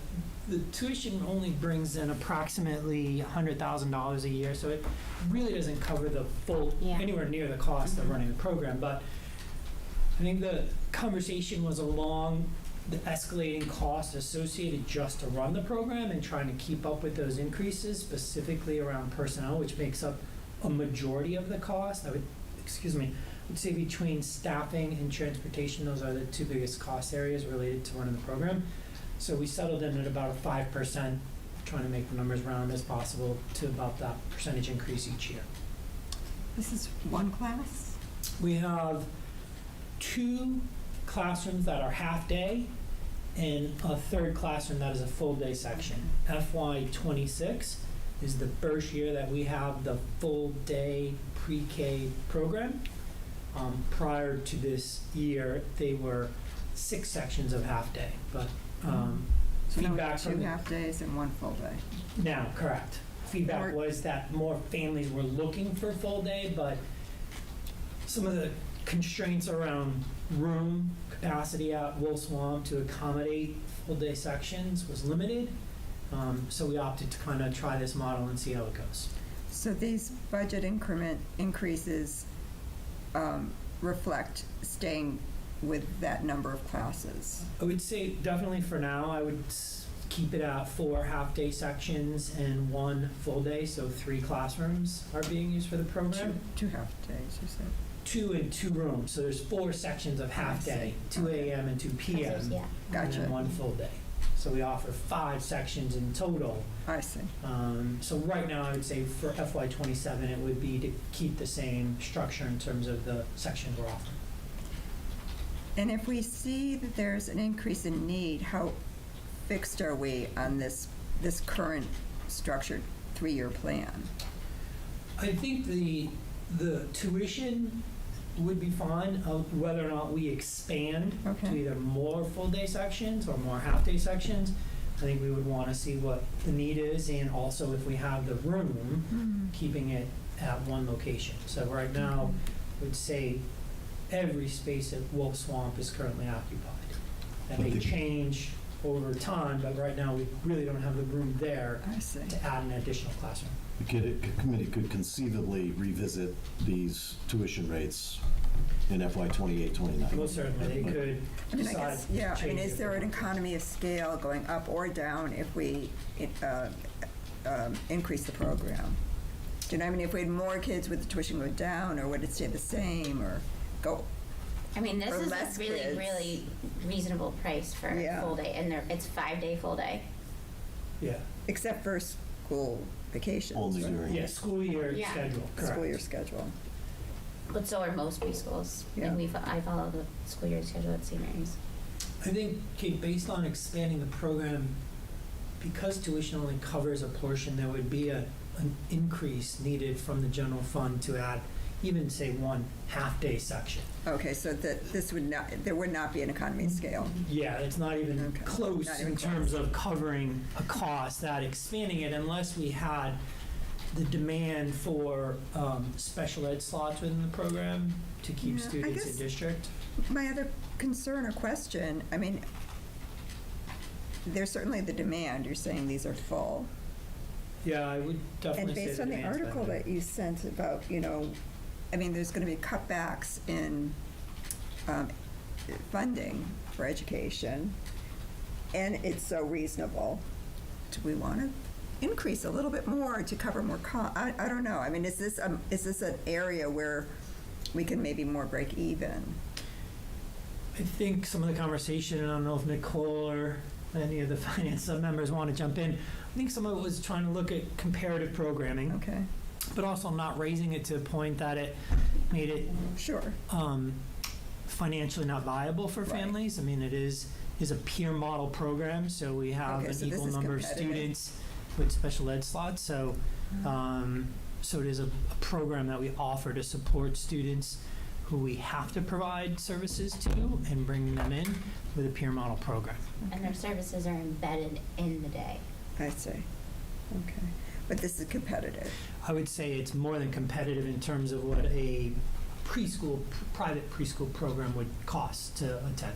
tuition only brings in approximately $100,000 a year, so it really doesn't cover the full, anywhere near the cost of running the program. But I think the conversation was along the escalating costs associated just to run the program and trying to keep up with those increases, specifically around personnel, which makes up a majority of the cost. I would say between staffing and transportation, those are the two biggest cost areas related to running the program. So we settled in at about a 5%, trying to make the numbers round as possible to about that percentage increase each year. This is one class? We have 2 classrooms that are half-day and a third classroom that is a full-day section. FY26 is the first year that we have the full-day pre-K program. Prior to this year, they were 6 sections of half-day, but So now we feedback have 2 from half-days and 1 full day. now, correct. Feedback was that more families were looking for full day, but some of the constraints around room capacity at Wolf Swamp to accommodate full day sections was limited. So we opted to kind of try this model and see how it goes. So these budget increment increases reflect staying with that number of classes? I would say definitely for now, I would keep it at 4 half-day sections and 1 full day, so 3 classrooms are being used for the program. 2 half-days, you said? 2 in 2 rooms, so there's 4 sections of half-day, 2 a.m. and 2 p.m. Yeah. And then 1 full day. So we offer 5 sections in total. I see. So right now, I would say for FY27, it would be to keep the same structure in terms of the sections we're offering. And if we see that there's an increase in need, how fixed are we on this current structured 3-year plan? I think the tuition would be fine, whether or not we expand to either more full-day sections or more half-day sections. I think we would want to see what the need is, and also if we have the room, keeping it at one location. So right now, I would say every space at Wolf Swamp is currently occupied. That may change over time, but right now we really don't have the room there to add an additional classroom. The committee could conceivably revisit these tuition rates in FY 28-29. Most certainly, they could decide to change is there an economy of scale going up or down if we increase the program? Do you know, I mean, if we had more kids, would the tuition go down, or would it stay the same, or go? I mean, this or is less a really, kids? really reasonable price for a full day, and it's 5-day full day. Yeah. Except for school vacations. Only right? during. Yeah, school year schedule, correct. School year schedule. But so are most preschools. Yeah. And I follow the school year schedule at St. Mary's. I think, Kate, based on expanding the program, because tuition only covers a portion, there would be an increase needed from the general fund to add even, say, 1 half-day section. Okay, so there would not be an economy of scale. Yeah, it's not even close Not even in terms of covering a cost, that expanding it, unless we had the demand for special ed slots within the program to keep Yeah, I students guess in district. My other concern or question, I mean, there's certainly the demand. You're saying these are full. Yeah, I would definitely say And based on the demand's article better. that you sent about, I mean, there's going to be cutbacks in funding for education, and it's so reasonable. Do we want to increase a little bit more to cover more cost? I don't know. I mean, is this an area where we can maybe more break even? I think some of the conversation, and I don't know if Nicole or any of the finance members want to jump in, I think some of it was trying to look at comparative programming. Okay. But also not raising it to a point that it made it financially not viable for families. I mean, it is a peer model program, so we have Okay, so an this equal is number of competitive. students with special ed slots. So, so it is a program that we offer to support students who we have to provide services to and bring them in with a peer model program. And their services are embedded in the day. I see. Okay. But this is competitive. I would say it's more than competitive in terms of what a private preschool program would cost to attend.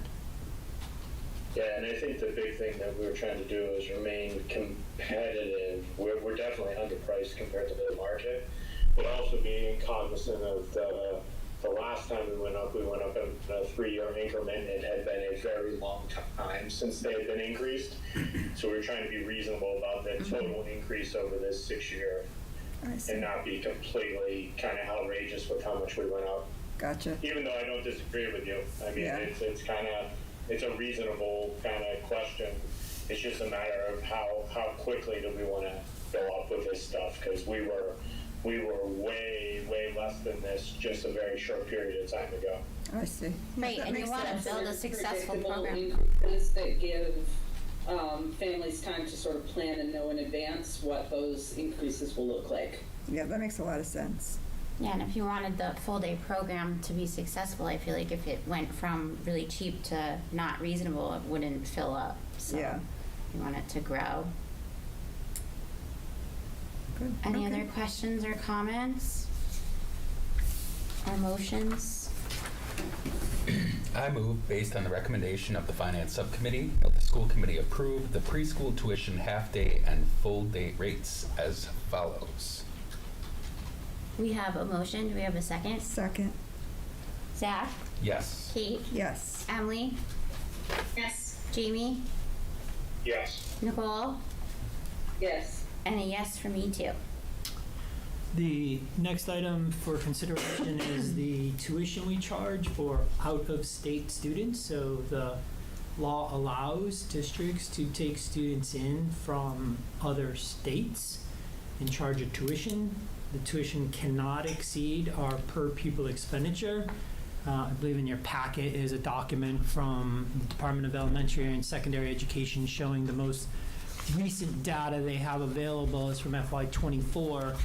Yeah, and I think the big thing that we were trying to do is remain competitive. We're definitely underpriced compared to the market, but also being cognizant of the last time we went up in a 3-year increment. It had been a very long time since they had been increased. So we were trying to be reasonable about the total increase over this 6-year and not be completely kind of outrageous with how much we went up. Gotcha. Even though I don't disagree with you. I mean, Yeah. it's a reasonable kind of question. It's just a matter of how quickly do we want to go up with this stuff, because we were way less than this just a very short period of time ago. I see. Right, and you want to build a successful program. Increases that give families time to sort of plan and know in advance what those increases will look like. Yeah, that makes a lot of sense. Yeah, and if you wanted the full-day program to be successful, I feel like if it went from really cheap to not reasonable, it wouldn't fill up. So Yeah. you want it to grow. Good. Any Okay. other questions or comments? Or motions? I move, based on the recommendation of the Finance Subcommittee, that the school committee approve the preschool tuition half-day and full-day rates as follows. We have a motion. Do we have a second? Second. Zach? Yes. Kate? Yes. Emily? Yes. Jamie? Yes. Nicole? Yes. And a yes for me too. The next item for consideration is the tuition we charge for out-of-state students. So the law allows districts to take students in from other states and charge a tuition. The tuition cannot exceed our per-pupil expenditure. I believe in your packet is a document from the Department of Elementary and Secondary Education showing the most recent data they have available is from FY24,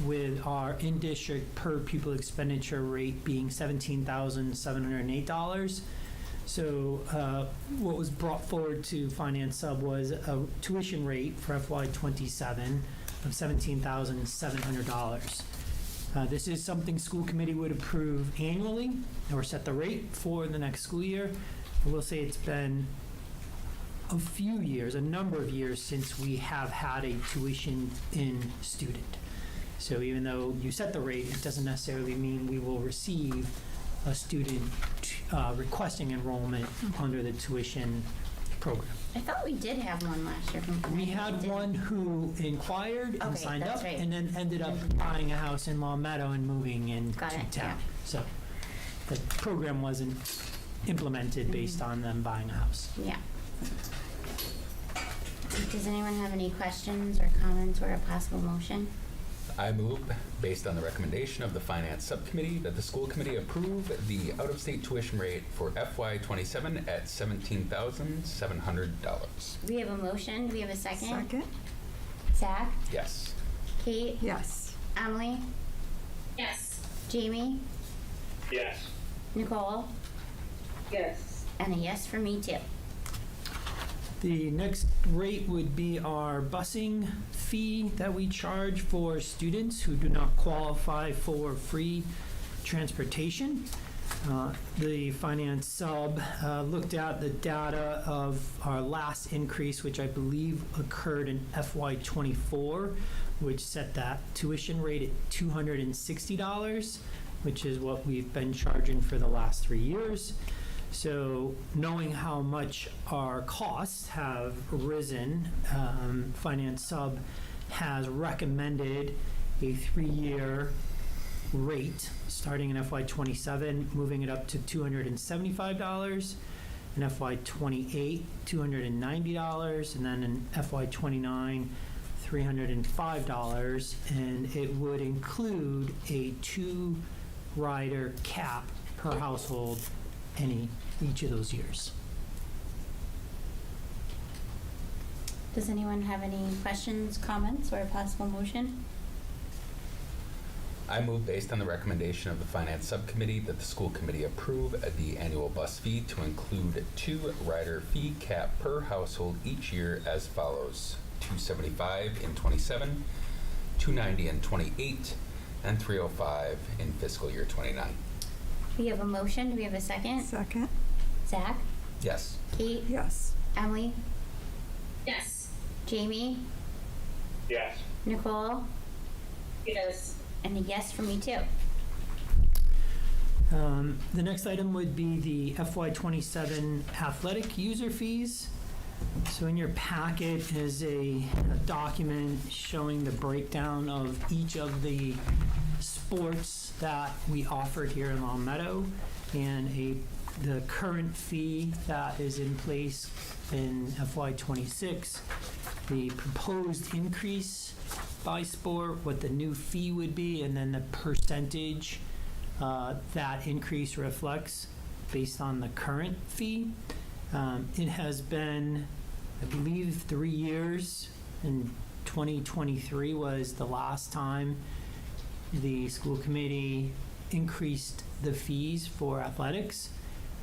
with our in-district per-pupil expenditure rate being $17,708. So what was brought forward to Finance Sub was a tuition rate for FY27 of $17,700. This is something school committee would approve annually or set the rate for the next school year. I will say it's been a few years, a number of years, since we have had a tuition-in student. So even though you set the rate, it doesn't necessarily mean we will receive a student requesting enrollment under the tuition program. I thought we did have one last year. We had one who inquired and Okay, signed that's up, right. and then ended up buying a house in Long Meadow and moving into Got it, town. yeah. So the program wasn't implemented based on them buying a house. Yeah. Does anyone have any questions or comments or a possible motion? I move, based on the recommendation of the Finance Subcommittee, that the school committee approve the out-of-state tuition rate for FY27 at $17,700. We have a motion. Do we have a second? Second. Zach? Yes. Kate? Yes. Emily? Yes. Jamie? Yes. Nicole? Yes. And a yes for me too. The next rate would be our busing fee that we charge for students who do not qualify for free transportation. The Finance Sub looked at the data of our last increase, which I believe occurred in FY24, which set that tuition rate at $260, which is what we've been charging for the last 3 years. So knowing how much our costs have risen, Finance Sub has recommended a 3-year rate starting in FY27, moving it up to $275, in FY28, $290, and then in FY29, $305, and it would include a 2-rider cap per household each of those years. Does anyone have any questions, comments, or a possible motion? I move, based on the recommendation of the Finance Subcommittee, that the school committee approve the annual bus fee to include 2-rider fee cap per household each year as follows: $275 in '27, $290 in '28, and $305 in fiscal year '29. We have a motion. Do we have a second? Second. Zach? Yes. Kate? Yes. Emily? Yes. Jamie? Yes. Nicole? Yes. And a yes for me too. The next item would be the FY27 athletic user fees. So in your packet is a document showing the breakdown of each of the sports that we offered here in Long Meadow and the current fee that is in place in FY26, the proposed increase by sport, what the new fee would be, and then the percentage that increase reflects based on the current fee. It has been, I believe, 3 years, and 2023 was the last time the school committee increased the fees for athletics.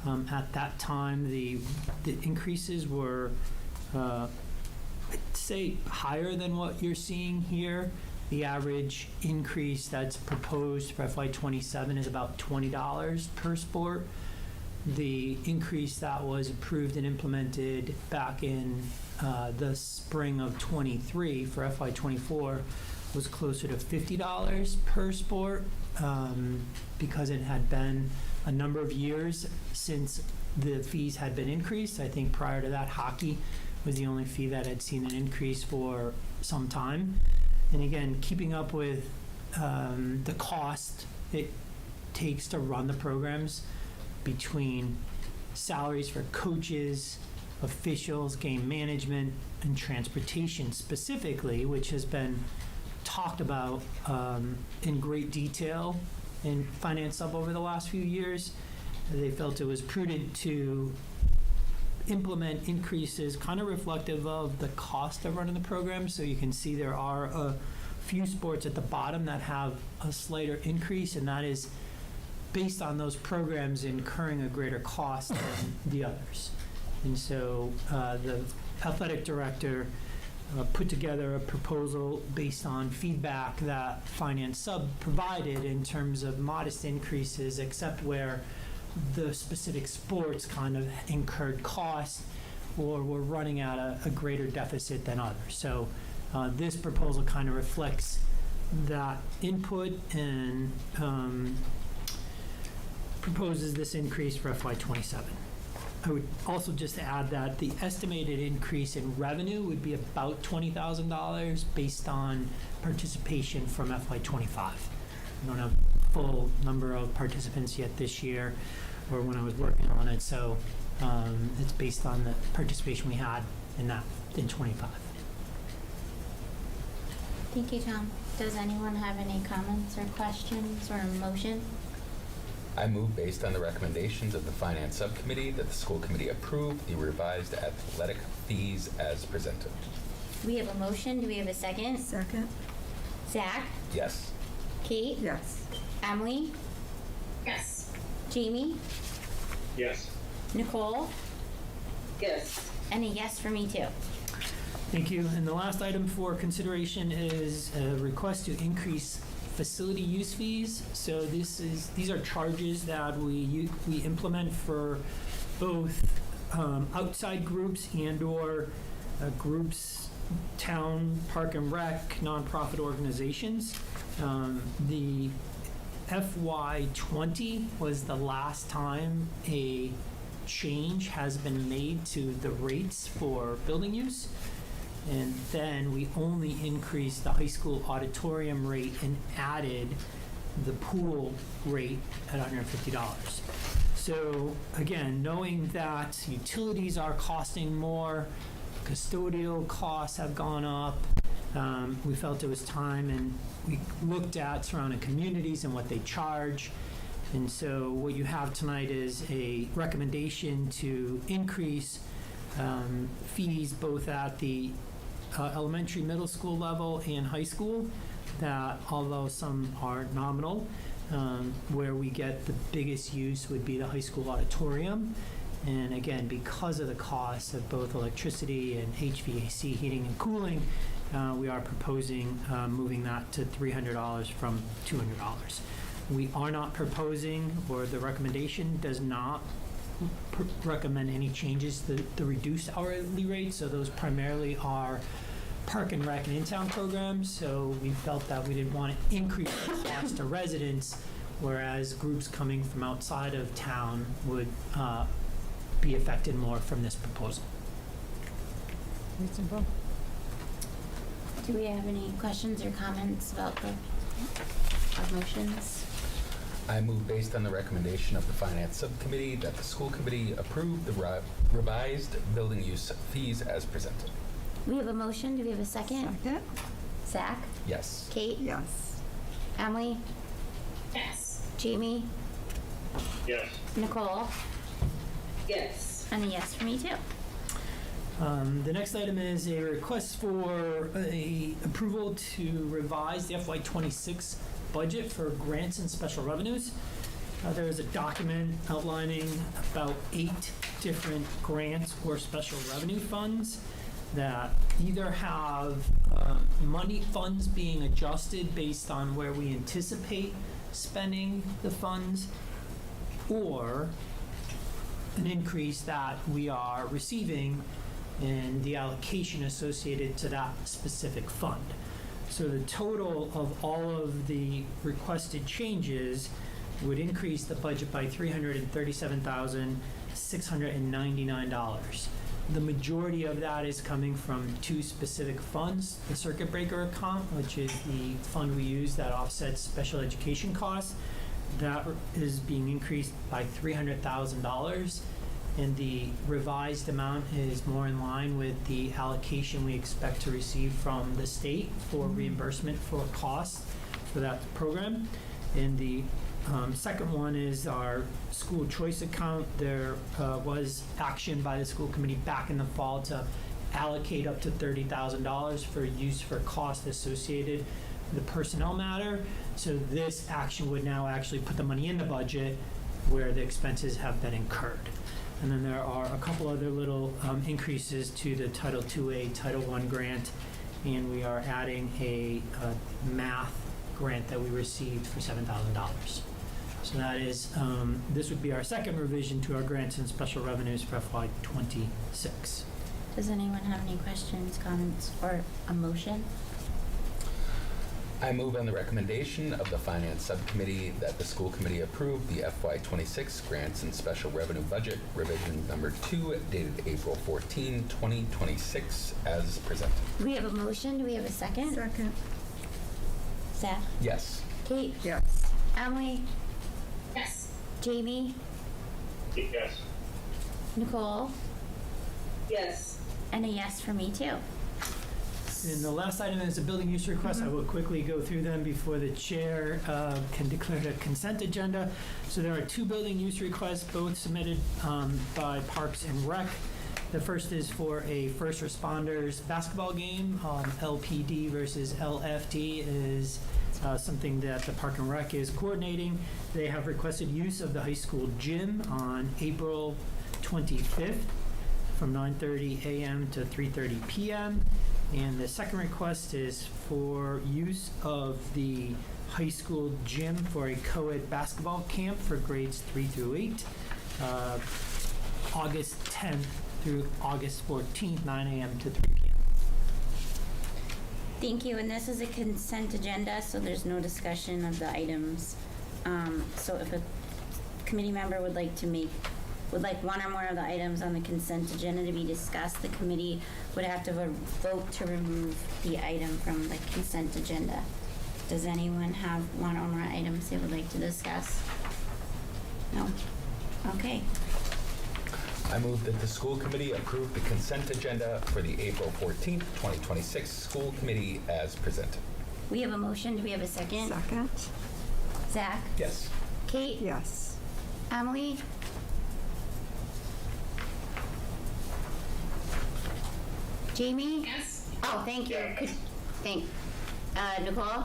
At that time, the increases were, I'd say, higher than what you're seeing here. The average increase that's proposed for FY27 is about $20 per sport. The increase that was approved and implemented back in the spring of 23 for FY24 was closer to $50 per sport, because it had been a number of years since the fees had been increased. I think prior to that, hockey was the only fee that had seen an increase for some time. And again, keeping up with the cost it takes to run the programs between salaries for coaches, officials, game management, and transportation specifically, which has been talked about in great detail in Finance Sub over the last few years. They felt it was prudent to implement increases kind of reflective of the cost of running the program. So you can see there are a few sports at the bottom that have a slighter increase, and that is based on those programs incurring a greater cost than the others. And so the athletic director put together a proposal based on feedback that Finance Sub provided in terms of modest increases, except where the specific sports kind of incurred costs or were running at a greater deficit than others. So this proposal kind of reflects that input and proposes this increase for FY27. I would also just add that the estimated increase in revenue would be about $20,000 based on participation from FY25. I don't have full number of participants yet this year or when I was working on it, so it's based on the participation we had in 25. Thank you, Tom. Does anyone have any comments or questions or a motion? I move, based on the recommendations of the Finance Subcommittee, that the school committee approve the revised athletic fees as presented. We have a motion. Do we have a second? Second. Zach? Yes. Kate? Yes. Emily? Yes. Jamie? Yes. Nicole? Yes. And a yes for me too. Thank you. And the last item for consideration is a request to increase facility use fees. So these are charges that we implement for both outside groups and/or groups, town, park and rec, nonprofit organizations. The FY20 was the last time a change has been made to the rates for building use. And then we only increased the high school auditorium rate and added the pool rate at $150. So again, knowing that utilities are costing more, custodial costs have gone up, we felt it was time, and we looked at surrounding communities and what they charge. And so what you have tonight is a recommendation to increase fees both at the elementary, middle school level and high school, that although some are nominal, where we get the biggest use would be the high school auditorium. And again, because of the cost of both electricity and HVAC, heating and cooling, we are proposing moving that to $300 from $200. We are not proposing, or the recommendation does not recommend any changes to the reduced hourly rates. So those primarily are park and rec and in-town programs. So we felt that we didn't want to increase the cost to residents, whereas groups coming from outside of town would be affected more from this proposal. Reasonable. Do we have any questions or comments about the motions? I move based on the recommendation of the Finance Subcommittee that the school committee approve the revised building use fees as presented. We have a motion. Do we have a second? Second? Zach? Yes. Kate? Yes. Emily? Yes. Jamie? Yes. Nicole? Yes. And a yes for me too. The next item is a request for a approval to revise the FY26 budget for grants and special revenues. There is a document outlining about 8 different grants or special revenue funds that either have money funds being adjusted based on where we anticipate spending the funds, or an increase that we are receiving in the allocation associated to that specific fund. So the total of all of the requested changes would increase the budget by $337,699. The majority of that is coming from 2 specific funds: the circuit breaker account, which is the fund we use that offsets special education costs. That is being increased by $300,000, and the revised amount is more in line with the allocation we expect to receive from the state for reimbursement for costs for that program. And the second one is our school choice account. There was action by the school committee back in the fall to allocate up to $30,000 for use for costs associated with the personnel matter. So this action would now actually put the money in the budget where the expenses have been incurred. And then there are a couple other little increases to the Title IIA, Title I grant, and we are adding a math grant that we received for $7,000. So that is, this would be our second revision to our grants and special revenues for FY26. Does anyone have any questions, comments, or a motion? I move on the recommendation of the Finance Subcommittee that the school committee approve the FY26 grants and special revenue budget revision number 2 dated April 14, 2026 as presented. We have a motion. Do we have a second? Second. Zach? Yes. Kate? Yes. Emily? Yes. Jamie? Yes. Nicole? Yes. And a yes for me too. And the last item is a building use request. I will quickly go through them before the chair can declare the consent agenda. So there are 2 building use requests, both submitted by Parks and Rec. The first is for a first responders basketball game. LPD versus LFD is something that the Park and Rec is coordinating. They have requested use of the high school gym on April 25th from 9:30 a.m. to 3:30 p.m. And the second request is for use of the high school gym for a co-ed basketball camp for grades 3 through 8, August 10th through August 14th, 9 a.m. to 3 p.m. Thank you. And this is a consent agenda, so there's no discussion of the items. So if a committee member would like one or more of the items on the consent agenda to be discussed, the committee would have to vote to remove the item from the consent agenda. Does anyone have one or more items they would like to discuss? No? Okay. I move that the school committee approve the consent agenda for the April 14th, 2026 school committee as presented. We have a motion. Do we have a second? Second. Zach? Yes. Kate? Yes. Emily? Jamie? Yes. Oh, thank you. Nicole?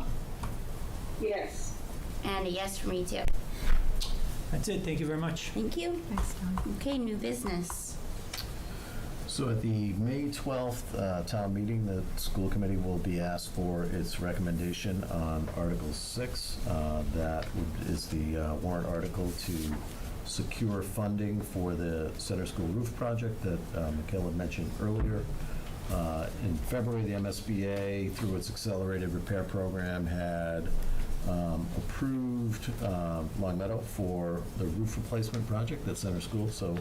Yes. And a yes for me too. That's it. Thank you very much. Thank you. Okay, new business. So at the May 12th town meeting, the school committee will be asked for its recommendation on Article 6. That is the warrant article to secure funding for the Center School roof project that Michaela mentioned earlier. In February, the MSBA, through its accelerated repair program, had approved Long Meadow for the roof replacement project at Center School. So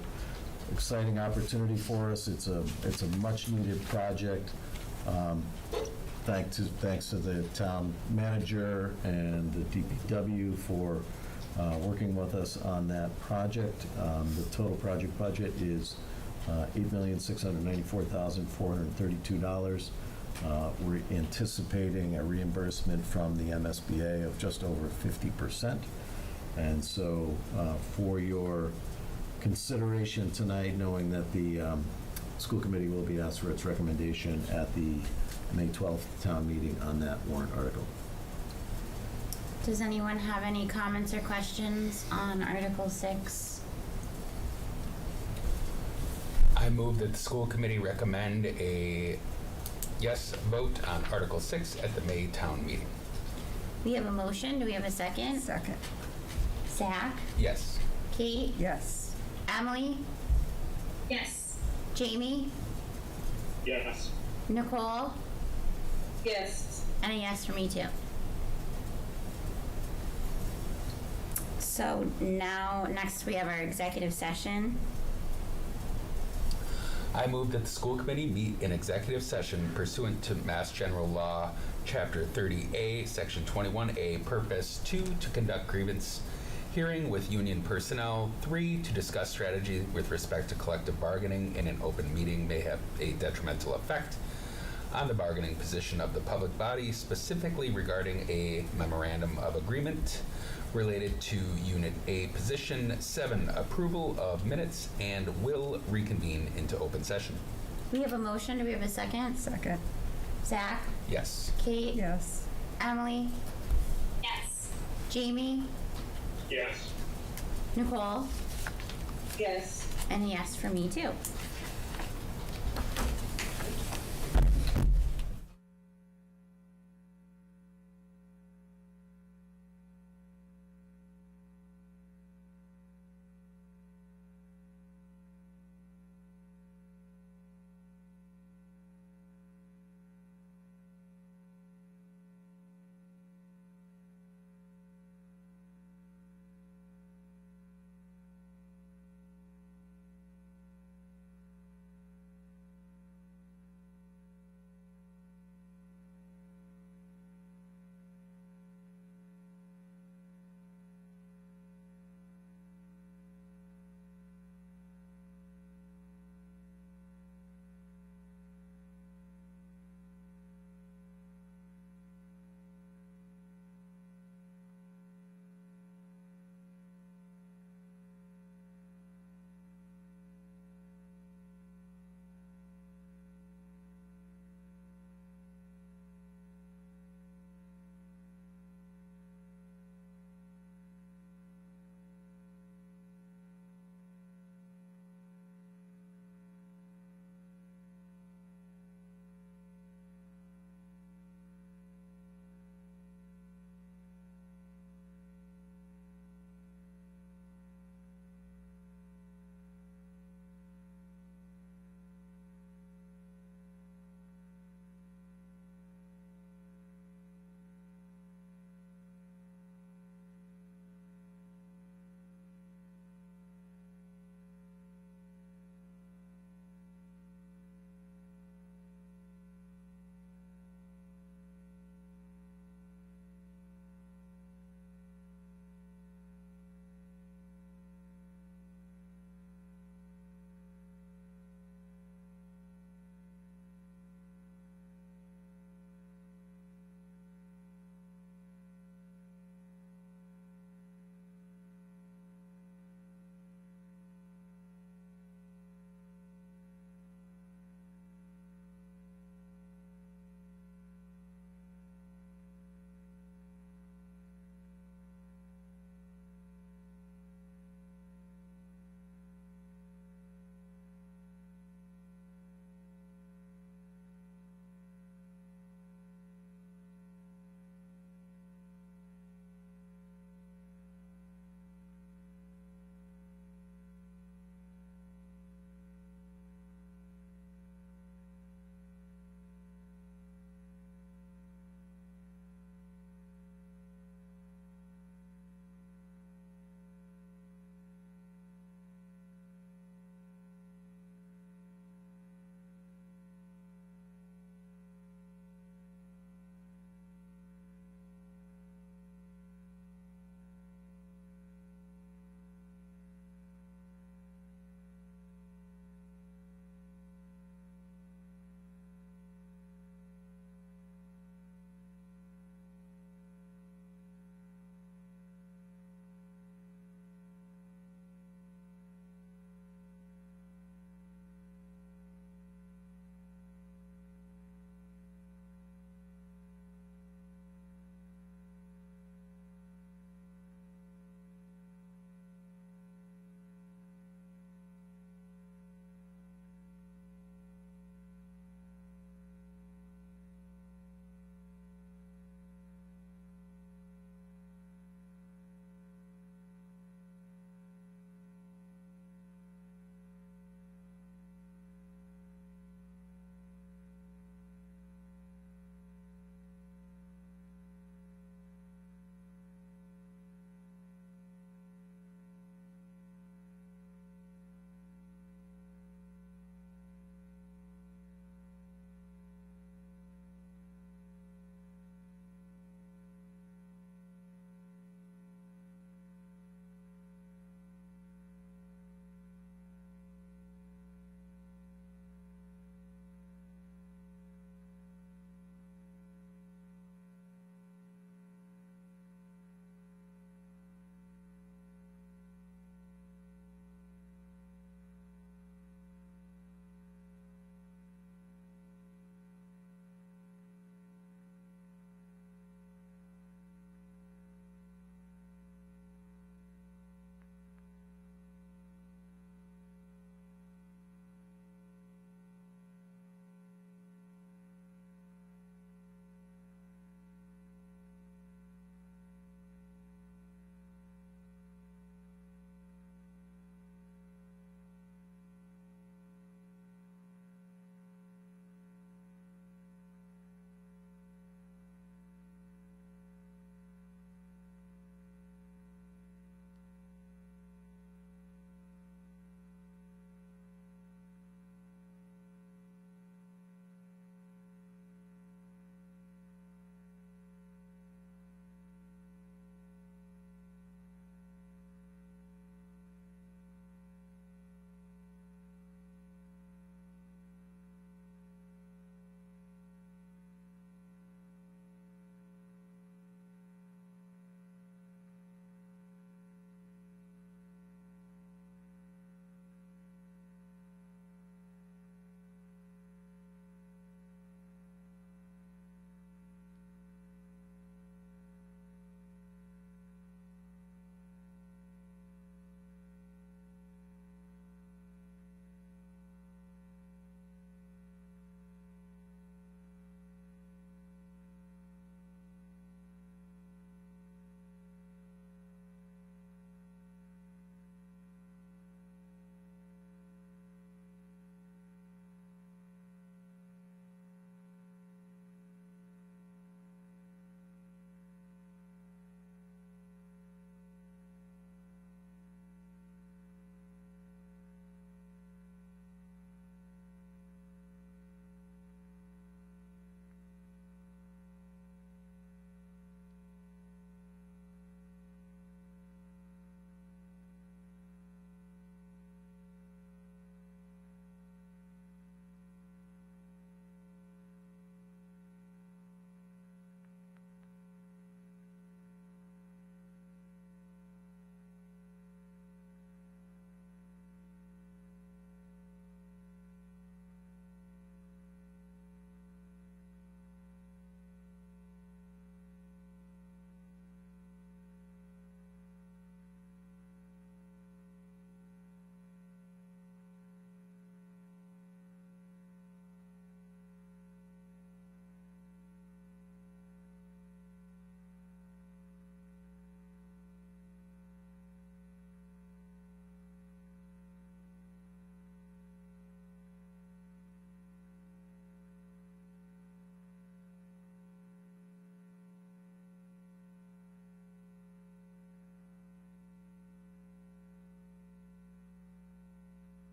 exciting opportunity for us. It's a much-needed project. Thanks to the town manager and the DPW for working with us on that project. The total project budget is $8,694,432. We're anticipating a reimbursement from the MSBA of just over 50%. And so for your consideration tonight, knowing that the school committee will be asked for its recommendation at the May 12th town meeting on that warrant article. Does anyone have any comments or questions on Article 6? I move that the school committee recommend a yes vote on Article 6 at the May town meeting. We have a motion. Do we have a second? Second. Zach? Yes. Kate? Yes. Emily? Yes. Jamie? Yes. Nicole? Yes. And a yes for me too. So now, next we have our executive session. I move that the school committee meet in executive session pursuant to Mass General Law, Chapter 30A, Section 21A, Purpose 2, to conduct grievance hearing with union personnel. 3, to discuss strategy with respect to collective bargaining in an open meeting may have a detrimental effect on the bargaining position of the public body, specifically regarding a memorandum of agreement related to Unit A position. 7, approval of minutes, and will reconvene into open session. We have a motion. Do we have a second? Second. Zach? Yes. Kate? Yes. Emily? Yes. Jamie? Yes. Nicole? Yes. And a yes for me too.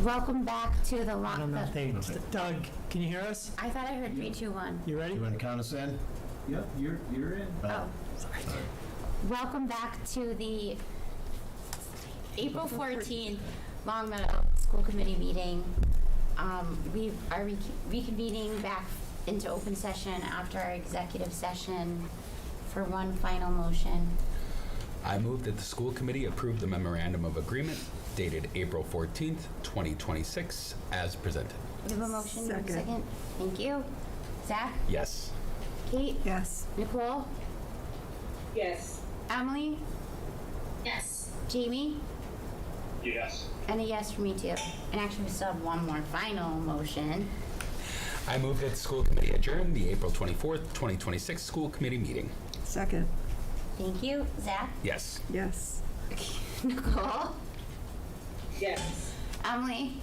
Welcome back to the I don't know if they, Doug, can you hear us? I thought I heard 3, 2, 1. You ready? You want to count us in? Yep, you're in. Oh. Sorry. Welcome back to the April 14th Long Meadow School Committee meeting. We are reconvening back into open session after our executive session for one final motion. I move that the school committee approve the memorandum of agreement dated April 14th, 2026, as presented. We have a motion. Do we have a second? Thank you. Zach? Yes. Kate? Yes. Nicole? Yes. Emily? Yes. Jamie? Yes. And a yes for me too. And actually we still have one more final motion. I move that the school committee adjourn the April 24th, 2026 school committee meeting. Second. Thank you. Zach? Yes. Yes. Nicole? Yes. Emily?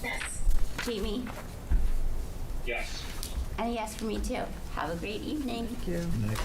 Yes. Jamie? Yes. And a yes for me too. Have a great evening. Thank you. Night.